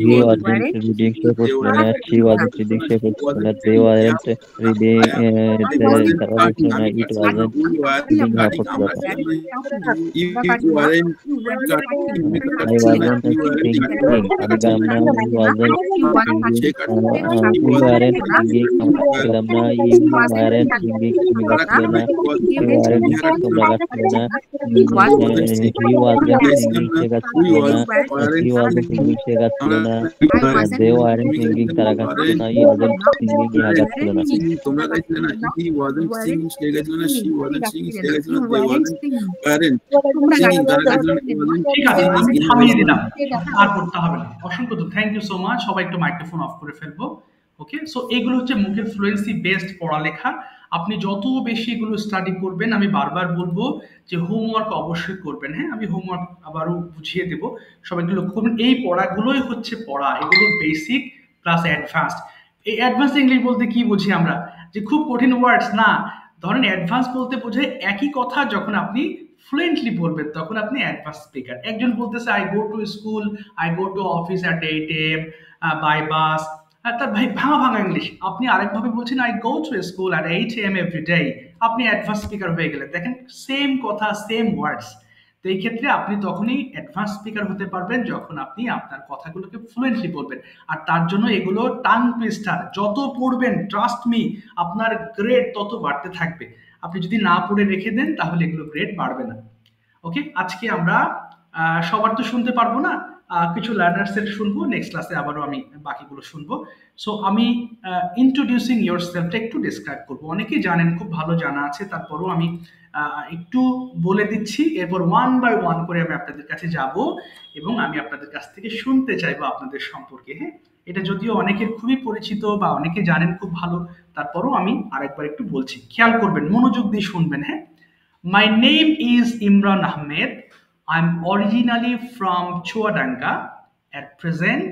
B: he wasn't reading, সে করছিল না। She wasn't reading, সে করছিল না। They weren't reading, তারা করছিল না। It wasn't reading, ইহা করছিল না। I wasn't singing, আমি গাম না। We wasn't singing, we weren't singing, আমরা গাচ্ছিলাম না। You weren't singing, তুমি গাচ্ছিলে না। We weren't singing, তোমরা গাচ্ছিলে না। He wasn't singing, সে গাচ্ছিল না। He wasn't singing, সে গাচ্ছিল না। They weren't singing, তারা গাচ্ছিল না। He wasn't singing, ইহা গাচ্ছিল না।
E: তোমরা গাইছিলে না। He wasn't singing, সে গাইছিল না। She wasn't singing, সে গাইছিল না। They weren't singing, তারা গাইছিল না।
A: ঠিক আছে, আমি থামিয়ে দিলাম, আর করতে হবে না। অসংখ্য থ্যাংক ইউ সো মাচ। সবাই একটু মাইক্রোফোন অফ করে ফেলবো। ওকে, সো এগুলো হচ্ছে মুখের ফ্লুয়েন্সি বেসড পড়ালেখা। আপনি যত বেশি এগুলো স্টাডি করবেন, আমি বারবার বলবো যে হোমওয়ার্ক অবশ্যই করবেন। হ্যাঁ, আমি হোমওয়ার্ক আবারও বুঝিয়ে দেবো, সবাই একটু লক্ষ্য করবেন। এই পড়াগুলোই হচ্ছে পড়া, এগুলো বেসিক প্লাস অ্যাডভান্সড। এই অ্যাডভান্স ইংলিশ বলতে কি বুঝি আমরা, যে খুব কঠিন ওয়ার্ডস না। ধরেন অ্যাডভান্স বলতে বোঝায় একই কথা যখন আপনি ফ্লুয়েন্টলি বলবেন তখন আপনি অ্যাডভান্স স্পিকার। একজন বলতেছে I go to school, I go to office at 8 AM by bus, তার ভাই ভাঙা ভাঙা ইংলিশ। আপনি আরেকভাবে বলছেন I go to school at 8 AM every day, আপনি অ্যাডভান্স স্পিকার হয়ে গেলেন। দেখেন, সেম কথা, সেম ওয়ার্ডস। তো এই ক্ষেত্রে আপনি তখনই অ্যাডভান্স স্পিকার হতে পারবেন যখন আপনি আপনার কথাগুলোকে ফ্লুয়েন্টলি বলবেন। আর তার জন্য এগুলো টাং টুইস্টার, যত পড়বেন ট্রাস্ট মি আপনার গ্রেড তত বাড়তে থাকবে। আপনি যদি না পড়ে রেখে দেন তাহলে এগুলো গ্রেড বাড়বে না। ওকে, আজকে আমরা সবার তো শুনতে পারবো না, কিছু লার্নার্সের শুনবো। নেক্সট ক্লাসে আবারও আমি বাকিগুলো শুনবো। সো আমি ইন্ট্রোডিউসিং ইয়োর সেলফটা একটু ডিসক্রাইব করবো। অনেকেই জানেন, খুব ভালো জানা আছে, তারপরও আমি একটু বলে দিচ্ছি। এরপর ওয়ান বাই ওয়ান করে আমি আপনাদের কাছে যাব এবং আমি আপনাদের কাছ থেকে শুনতে চাইবো আপনাদের সম্পর্কে। হ্যাঁ, এটা যদিও অনেকের খুবই পরিচিত বা অনেকে জানেন খুব ভালো, তারপরও আমি আরেকবার একটু বলছি, খেয়াল করবেন, মনোযোগ দিয়ে শুনবেন। হ্যাঁ, my name is Imran Ahmed. I'm originally from Chuadanga. At present,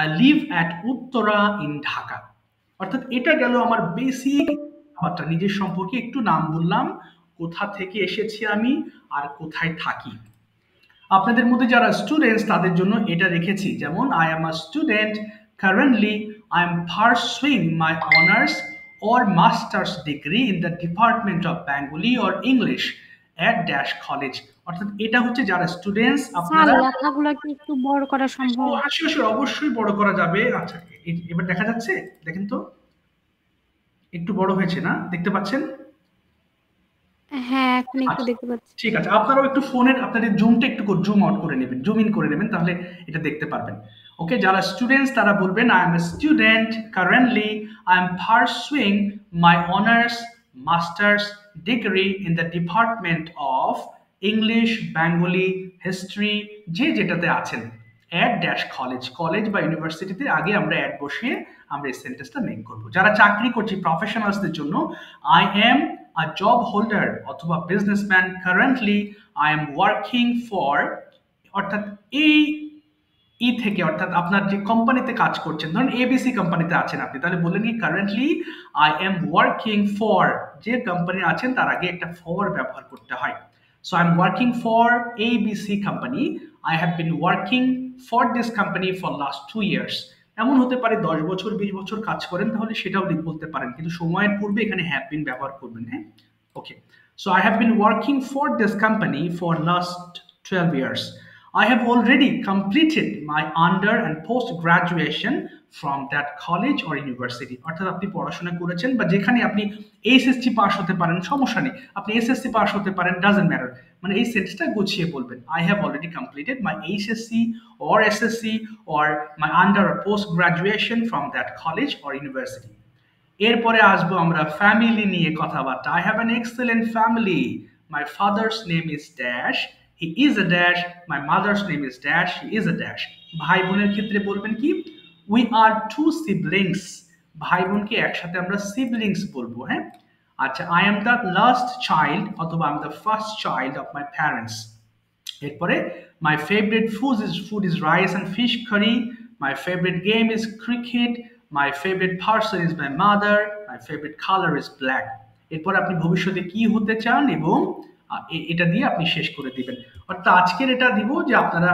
A: I live at Uttara in Dhaka. অর্থাৎ এটা গেল আমার বেসিক কথাবার্তা, নিজের সম্পর্কে একটু নাম বললাম, কোথা থেকে এসেছি আমি আর কোথায় থাকি। আপনাদের মধ্যে যারা স্টুডেন্টস তাদের জন্য এটা রেখেছি, যেমন I am a student. Currently, I am pursuing my honors or master's degree in the Department of Bengali or English at Dash College. অর্থাৎ এটা হচ্ছে যারা স্টুডেন্টস আপনারা।
F: লেখাগুলো কি একটু বড় করা সম্ভব?
A: অবশ্যই বড় করা যাবে। আচ্ছা, এবার দেখা যাচ্ছে? দেখেন তো, একটু বড় হয়েছে না? দেখতে পাচ্ছেন?
F: হ্যাঁ, এখন একটু দেখতে পাচ্ছি।
A: ঠিক আছে, আপনারাও একটু ফোনের আপনাদের জুমটা একটু জুম আউট করে নেবেন, জুম ইন করে নেবেন, তাহলে এটা দেখতে পারবেন। ওকে, যারা স্টুডেন্টস তারা বলবেন I M a student currently I M pursuing my honours masters degree in the department of English Bengali history, যে যেটাতে আছেন। অ্যাট ড্যাশ কলেজ, কলেজ বা ইউনিভার্সিটিতে আগে আমরা অ্যাড বসিয়ে আমরা এই সেন্টেন্সটা মেক করব। যারা চাকরি করছি প্রফেশনালসদের জন্য I am a job holder অথবা businessman currently I am working for, অর্থাৎ এই থেকে, অর্থাৎ আপনার যে কোম্পানিতে কাজ করছেন, ধরুন এবিসি কোম্পানিতে আছেন আপনি, তাহলে বললেন কি currently I am working for, যে কোম্পানি আছেন তার আগে একটা ফর ব্যবহার করতে হয়। So I am working for ABC company, I have been working for this company for last 2 years। এমন হতে পারে 10 বছর 20 বছর কাজ করেন, তাহলে সেটাও বলতে পারেন, কিন্তু সময়ের পূর্বে এখানে হ্যাভ বিন ব্যবহার করবেন। হ্যাঁ, okay. So I have been working for this company for last 12 years. I have already completed my under and post graduation from that college or university। অর্থাৎ আপনি পড়াশোনা করেছেন বা যেখানে আপনি এইচএসসি পাস হতে পারেন, সমস্যা নেই, আপনি এসএসসি পাস হতে পারেন, ডাজন্ট ম্যাটার, মানে এই সেন্টেন্সটা গুছিয়ে বলবেন I have already completed my HSC or SSC or my under or post graduation from that college or university। এরপরে আসবো আমরা ফ্যামিলি নিয়ে কথাবার্তা। I have an excellent family, my father's name is dash, he is a dash, my mother's name is dash, he is a dash। ভাই বোনের ক্ষেত্রে বলবেন কি we are two siblings, ভাই বোনকে একসাথে আমরা siblings বলবো। হ্যাঁ, আচ্ছা, I am the last child অথবা I am the first child of my parents। এরপরে my favorite food is rice and fish curry, my favorite game is cricket, my favorite person is my mother, my favorite color is black। এরপর আপনি ভবিষ্যতে কি হতে চান এবং এটা দিয়ে আপনি শেষ করে দিবেন। অর্থাৎ আজকের এটা দিব যে আপনারা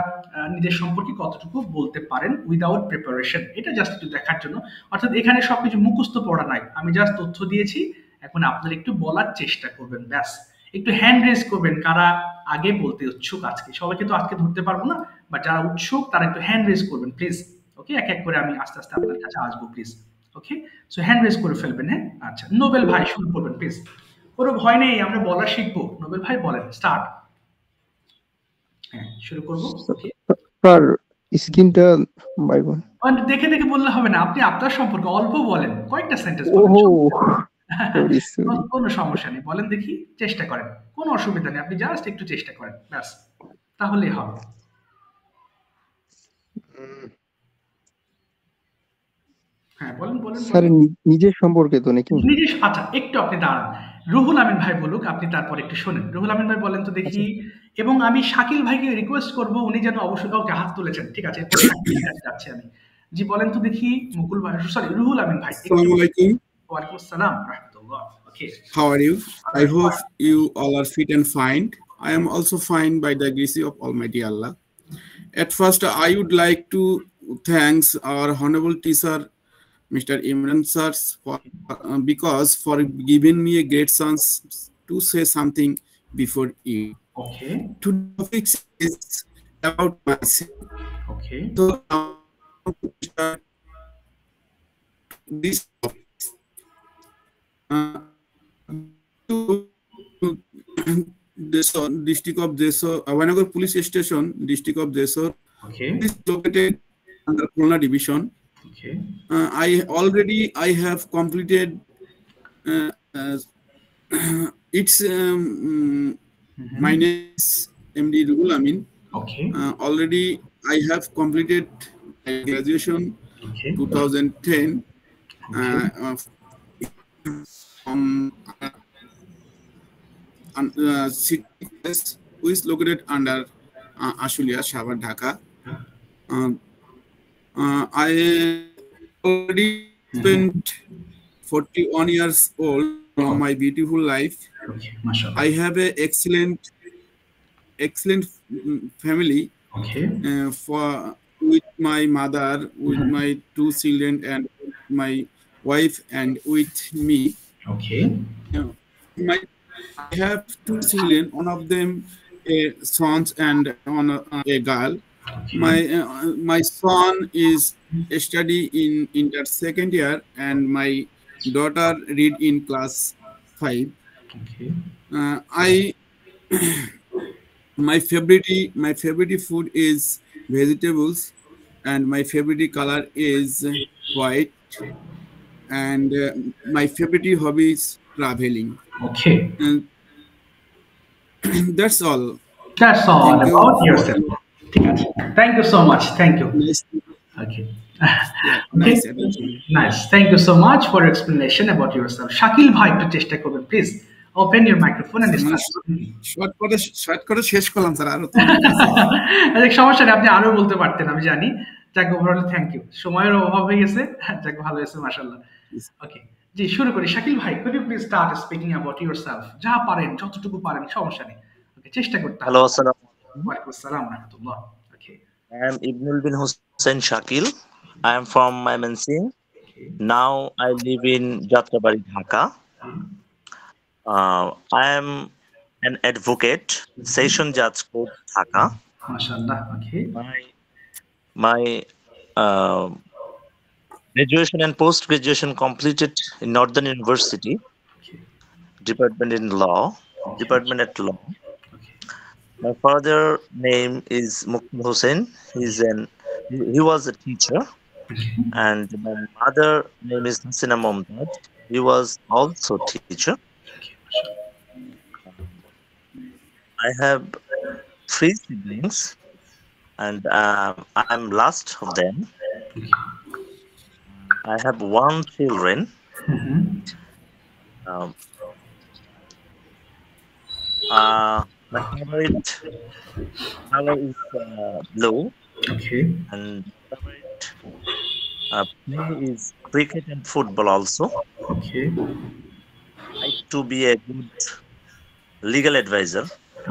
A: নিজের সম্পর্কে কতটুকু বলতে পারেন উইদাউট প্রিপারেশন, এটা জাস্ট একটু দেখার জন্য। অর্থাৎ এখানে সবকিছু মুখস্থ পড়া নাই, আমি জাস্ট তথ্য দিয়েছি, এখন আপনারা একটু বলার চেষ্টা করবেন, ব্যাস। একটু হ্যান্ড রেজ করবেন কারা আগে বলতে উৎসুক। আজকে সবাইকে তো আজকে ধরতে পারবো না, বাট যারা উৎসুক তারা একটু হ্যান্ড রেজ করবেন প্লিজ। ওকে, এক এক করে আমি আস্তে আস্তে আপনার কাছে আসবো please. Okay, so hand raise করে ফেলবেন। হ্যাঁ, আচ্ছা, নোবেল ভাই শুরু করবেন প্লিজ। কোনো ভয় নেই, আমরা বলা শিখবো। নোবেল ভাই বলেন, স্টার্ট। হ্যাঁ, শুরু করবো। ওকে
J: স্যার, স্ক্রিনটা বাইবন
A: দেখে দেখে বললে হবে না, আপনি আপনার সম্পর্কে অল্প বলেন, কয়েকটা সেন্টেন্স
J: ওহো
A: বলেন। কোনো সমস্যা নেই, বলেন দেখি, চেষ্টা করেন, কোনো অসুবিধা নেই, আপনি জাস্ট একটু চেষ্টা করেন, ব্যাস, তাহলেই হবে। হ্যাঁ, বলেন বলেন
J: স্যার, নিজের সম্পর্কে তো নাকি?
A: নিজের, আচ্ছা একটু আপনি দাঁড়ান, রুহুল আমিন ভাই বলুক, আপনি তারপর একটু শোনেন। রুহুল আমিন ভাই বলেন তো দেখি। এবং আমি শাকিল ভাইকে রিকোয়েস্ট করব উনি যেন অবশ্যই, কাউকে হাত তুলেছেন, ঠিক আছে, যাচ্ছি আমি। জি বলেন তো দেখি মুকুল ভাই, সরি রুহুল আমিন ভাই।
E: আসসালামু আলাইকুম।
A: ওয়ালাইকুম আসসালাম রাহমাতুল্লাহ। Okay.
E: How are you? I hope you all are fit and fine. I am also fine by the grace of Almighty Allah. At first, I would like to thank our honorable teacher, Mr. Imran sir, because for giving me a great chance to say something before you.
A: Okay.
E: Today's topic is about myself.
A: Okay.
E: So this district of Desor, Avanagar Police Station, district of Desor.
A: Okay.
E: Is located under Khulna Division.
A: Okay.
E: I have completed it's my name is MD Ruhul Amin.
A: Okay.
E: Already I have completed graduation 2010 from city who is located under Ashulia, Shabar, Dhaka. I already spent 41 years old from my beautiful life.
A: Okay.
E: I have a excellent family.
A: Okay.
E: With my mother, with my 2 children, and my wife, and with me.
A: Okay.
E: I have 2 children. One of them a son and a girl.
A: Okay.
E: My son is study in their second year, and my daughter read in class 5.
A: Okay.
E: My favorite food is vegetables, and my favorite color is white, and my favorite hobby is traveling.
A: Okay.
E: And that's all.
A: That's all
E: Thank you
A: about
E: for-
A: yourself. ঠিক আছে। Thank you so much. Thank you.
E: Nice.
A: Okay.
E: Yeah,
A: Okay.
E: nice. Attention.
A: Nice. Thank you so much for your explanation about yourself. Shakil bhai একটু চেষ্টা করবেন please. Open your microphone and start.
E: Short করে শেষ করলাম স্যার, আরো তো
A: আচ্ছা, সমস্যা নেই, আপনি আরো বলতে পারতেন, আমি জানি। যাক, ওভারঅল থ্যাংক ইউ। সময়ের অভাব হয়ে গেছে। যাক, ভালো হয়েছে মাশাআল্লাহ। ওকে, জি শুরু করি। শাকিল ভাই, could you please start speaking about yourself? যা পারেন, যতটুকু পারেন, সমস্যা নেই। ওকে, চেষ্টা করতে হবে।
K: Hello, assalamu alaikum.
A: ওয়ালাইকুম আসসালাম ওয়া রাহমাতুল্লাহ। ওকে।
K: I am Ibnul bin Hussain Shakil. I am from Mymensingh. Now I live in Jatrabari, Dhaka. I am an advocate, Session Judge Court, Dhaka.
A: মাশাআল্লাহ। ওকে।
K: My graduation and post-graduation completed in Northern University, Department in Law, Department at Law. My father name is Mukul Hussain. He was a teacher, and my mother name is Hasina Momtaz. He was also teacher. I have 3 siblings, and I'm last of them. I have 1 children. My favorite color is blue.
A: Okay.
K: And favorite play is cricket and football also.
A: Okay.
K: I like to be a good legal advisor.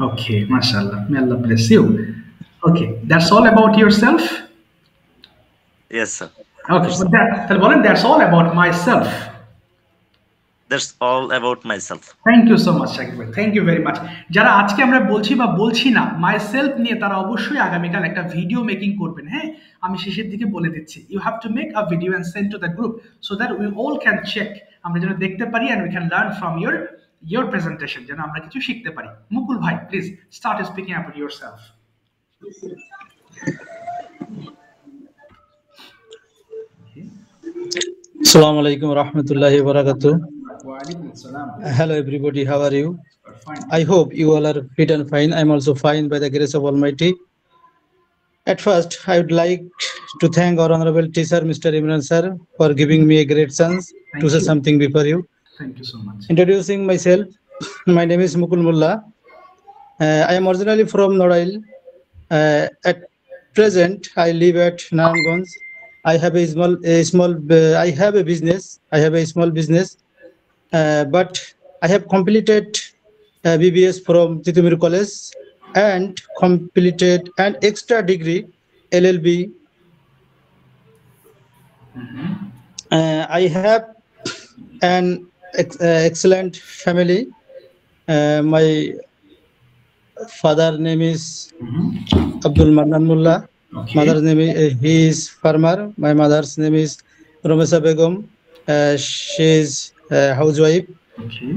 A: Okay, mashallah. May Allah bless you. Okay, that's all about yourself?
K: Yes, sir.
A: Okay, so তাহলে বলেন that's all about myself.
K: That's all about myself.
A: Thank you so much, Shakib bhai. Thank you very much. যারা আজকে আমরা বলছি বা বলছি না myself নিয়ে, তারা অবশ্যই আগামীকাল একটা ভিডিও মেকিং করবেন। হ্যাঁ, আমি শেষের দিকে বলে দিচ্ছি। You have to make a video and send to the group so that we all can check. আমরা যেন দেখতে পারি and we can learn from your presentation, যেন আমরা কিছু শিখতে পারি। মুকুল ভাই, please start speaking about yourself.
C: Assalamu alaikum warahmatullahi wabarakatuh.
A: Wa alaikum assalam.
C: Hello everybody, how are you?
A: Fine.
C: I hope you all are fit and fine. I'm also fine by the grace of Almighty. At first, I would like to thank our honorable teacher, Mr. Imran sir, for giving me a great chance to say something before you.
A: Thank you so much.
C: Introducing myself, my name is Mukul Mullah. I am originally from Norail. At present, I live at Naranganj. I have a small business, but I have completed BBS from Titumir College and completed an extra degree LLB. I have an excellent family. My father name is Abdul Manan Mullah.
A: Okay.
C: Mother's name is he is farmer. My mother's name is Romesa Begum. She is housewife.
A: Okay.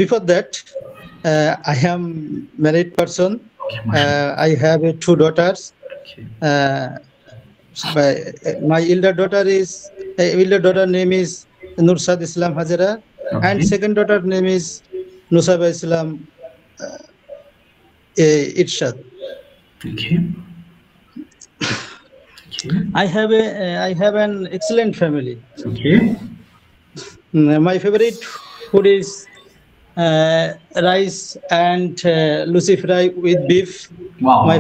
C: Before that, I am married person. I have 2 daughters.
A: Okay.
C: My elder daughter name is Nursad Islam Hajara, and second daughter name is Nusaba Islam Irshad.
A: Okay.
C: I have an excellent family.
A: Okay.
C: My favorite food is rice and luci fry with beef.
A: Wow.
C: My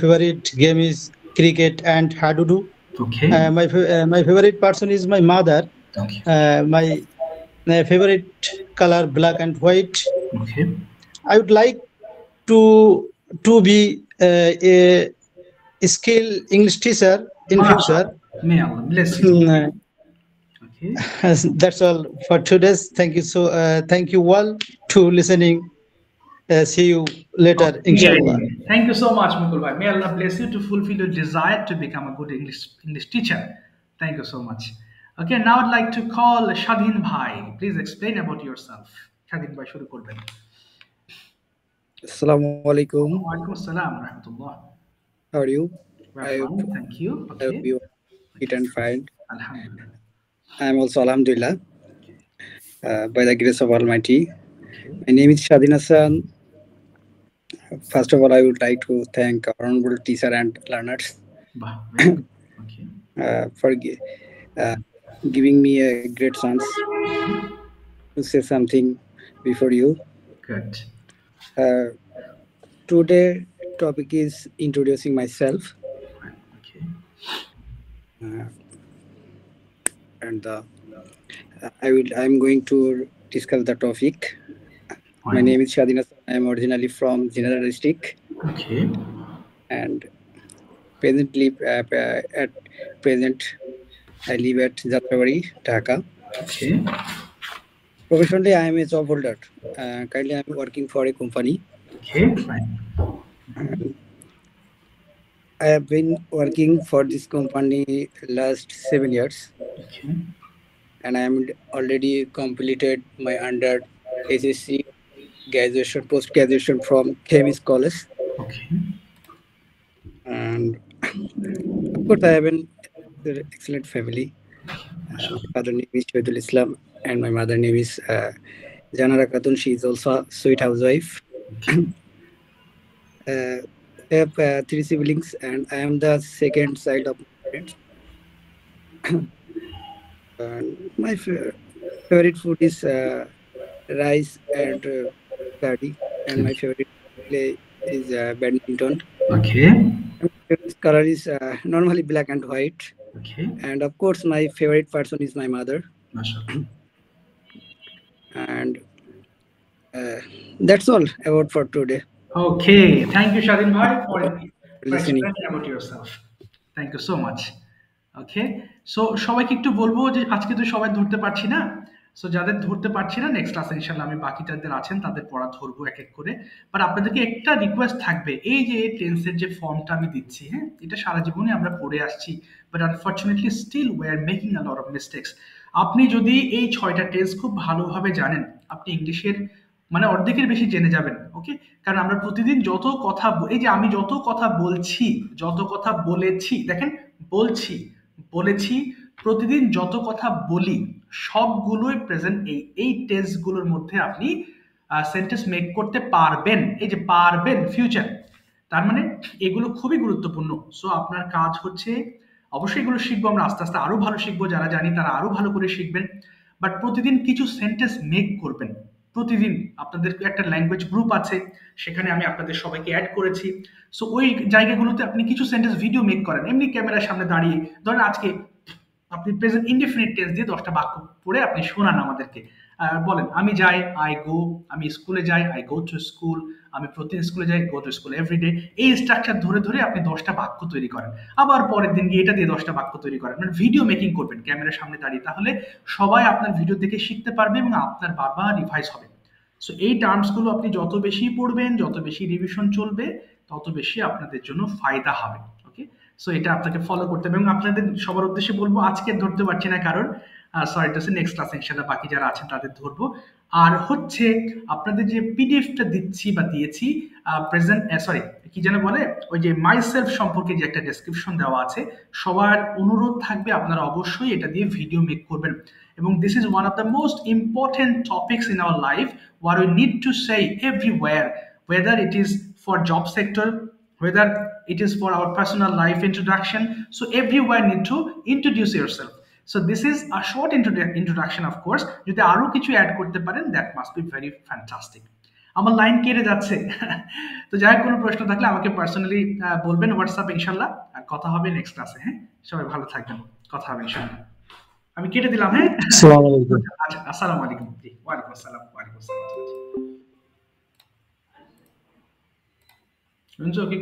C: favorite game is cricket and hadudu.
A: Okay.
C: My favorite person is my mother.
A: Okay.
C: My favorite color black and white.
A: Okay.
C: I would like to be a skilled English teacher in future.
A: May Allah bless you. Okay.
C: That's all for today. Thank you all to listening. See you later, inshallah.
A: Thank you so much, Mukul bhai. May Allah bless you to fulfill your desire to become a good English teacher. Thank you so much. Okay, now I'd like to call Shadhin bhai. Please explain about yourself. Shadhin bhai, shuru korben.
D: Assalamu alaikum.
A: Wa alaikum assalam wa rahmatullah.
D: How are you?
A: We're
D: I
A: fine, thank you.
D: hope
A: Okay.
D: you fit and fine.
A: Alhamdulillah.
D: I am also Alhamdulillah, by the grace of Almighty. My name is Shadin Hassan. First of all, I would like to thank our honorable teacher and learners
A: Very good. Okay.
D: For giving me a great chance to say something before you.
A: Good.
D: Today topic is introducing myself.
A: Okay.
D: And I'm going to discuss the topic. My name is Shadin Hassan. I am originally from Jinara district.
A: Okay.
D: And presently, at present, I live at Jatrabari, Dhaka.
A: Okay.
D: Professionally, I am a job holder. Currently, I am working for a company.
A: Okay, fine.
D: I have been working for this company last 7 years.
A: Okay.
D: And I am already completed my under HSC graduation, post-graduation from Chemis College.
A: Okay.
D: And of course, I have an excellent family. My father name is Shahidul Islam and my mother name is Janara Khatun. She is also a sweet housewife. I have 3 siblings and I am the second child of my parents. My favorite food is rice and curry, and my favorite play is badminton.
A: Okay.
D: My favorite color is normally black and white.
A: Okay.
D: And of course, my favorite person is my mother. And that's all about for today.
A: Okay, thank you, Shadin Bhai, for
D: listening
A: about yourself. Thank you so much. Okay, so সবাইকে একটু বলবো যে আজকে তো সবাই ধরতে পারছি না, সো যাদের ধরতে পারছি না নেক্সট ক্লাসে ইনশাআল্লাহ আমি বাকি যাদের আছেন তাদের পড়া ধরবো এক এক করে। বাট আপনাদেরকে একটা রিকোয়েস্ট থাকবে, এই যে টেন্সের যে ফর্মটা আমি দিচ্ছি, হ্যাঁ, এটা সারা জীবনে আমরা পড়ে আসছি, but unfortunately still we are making a lot of mistakes. আপনি যদি এই 6টা টেন্স খুব ভালোভাবে জানেন, আপনি ইংলিশের মানে অর্ধেকের বেশি জেনে যাবেন। ওকে, কারণ আমরা প্রতিদিন যত কথা, এই যে আমি যত কথা বলছি, যত কথা বলেছি, দেখেন বলছি, বলেছি, প্রতিদিন যত কথা বলি সবগুলোই প্রেজেন্ট এই টেন্সগুলোর মধ্যে আপনি সেন্টেন্স মেক করতে পারবেন। এই যে পারবেন ফিউচার, তার মানে এগুলো খুবই গুরুত্বপূর্ণ। সো আপনার কাজ হচ্ছে, অবশ্যই এগুলো শিখবো আমরা আস্তে আস্তে, আরো ভালো শিখবো, যারা জানি তারা আরো ভালো করে শিখবেন, বাট প্রতিদিন কিছু সেন্টেন্স মেক করবেন। প্রতিদিন আপনাদের একটা ল্যাঙ্গুয়েজ গ্রুপ আছে, সেখানে আমি আপনাদের সবাইকে অ্যাড করেছি। সো ওই জায়গাগুলোতে আপনি কিছু সেন্টেন্স ভিডিও মেক করেন, এমনি ক্যামেরার সামনে দাঁড়িয়ে। ধরেন আজকে আপনি প্রেজেন্ট ইনডিফিনিট টেন্স দিয়ে 10টা বাক্য পড়ে আপনি শোনান আমাদেরকে, বলেন আমি যাই, আই গো, আমি স্কুলে যাই, আই গো টু স্কুল, আমি প্রতিদিন স্কুলে যাই, গো টু স্কুল এভরিডে। এই স্ট্রাকচার ধরে ধরে আপনি 10টা বাক্য তৈরি করেন, আবার পরের দিন গিয়ে এটা দিয়ে 10টা বাক্য তৈরি করেন, মানে ভিডিও মেকিং করবেন ক্যামেরার সামনে দাঁড়িয়ে। তাহলে সবাই আপনার ভিডিও দেখে শিখতে পারবে এবং আপনার বারবার রিভাইজ হবে। সো এই টার্মসগুলো আপনি যত বেশি পড়বেন, যত বেশি রিভিশন চলবে, তত বেশি আপনাদের জন্য ফায়দা হবে। ওকে, সো এটা আপনাকে ফলো করতে হবে। এবং আপনাদের সবার উদ্দেশ্যে বলবো, আজকে ধরতে পারছি না কারণ সরি টু সে, নেক্সট ক্লাসে ইনশাআল্লাহ বাকি যারা আছেন তাদের ধরবো। আর হচ্ছে আপনাদের যে পিডিএফটা দিচ্ছি বা দিয়েছি, প্রেজেন্ট সরি কি যেন বলে, ওই যে মাই সেলফ সম্পর্কে যে একটা ডেসক্রিপশন দেওয়া আছে, সবার অনুরোধ থাকবে আপনারা অবশ্যই এটা দিয়ে ভিডিও মেক করবেন। এবং this is one of the most important topics in our life, what we need to say everywhere, whether it is for job sector, whether it is for our personal life introduction. So everywhere need to introduce yourself. So this is a short introduction, of course. যদি আরো কিছু অ্যাড করতে পারেন, that must be very fantastic. আমার লাইন কেটে যাচ্ছে, তো যাই কোনো প্রশ্ন থাকলে আমাকে পার্সোনালি বলবেন হোয়াটসঅ্যাপ, ইনশাল্লাহ আর কথা হবে নেক্সট ক্লাসে। হ্যাঁ, সবাই ভালো থাকবেন, কথা হবে ইনশাল্লাহ। আমি কেটে দিলাম। হ্যাঁ,
C: আসসালামু আলাইকুম।
A: আচ্ছা, আসসালামু আলাইকুম। জি, ওয়ালাইকুম আসসালাম। ওয়ালাইকুম আসসালাম। কি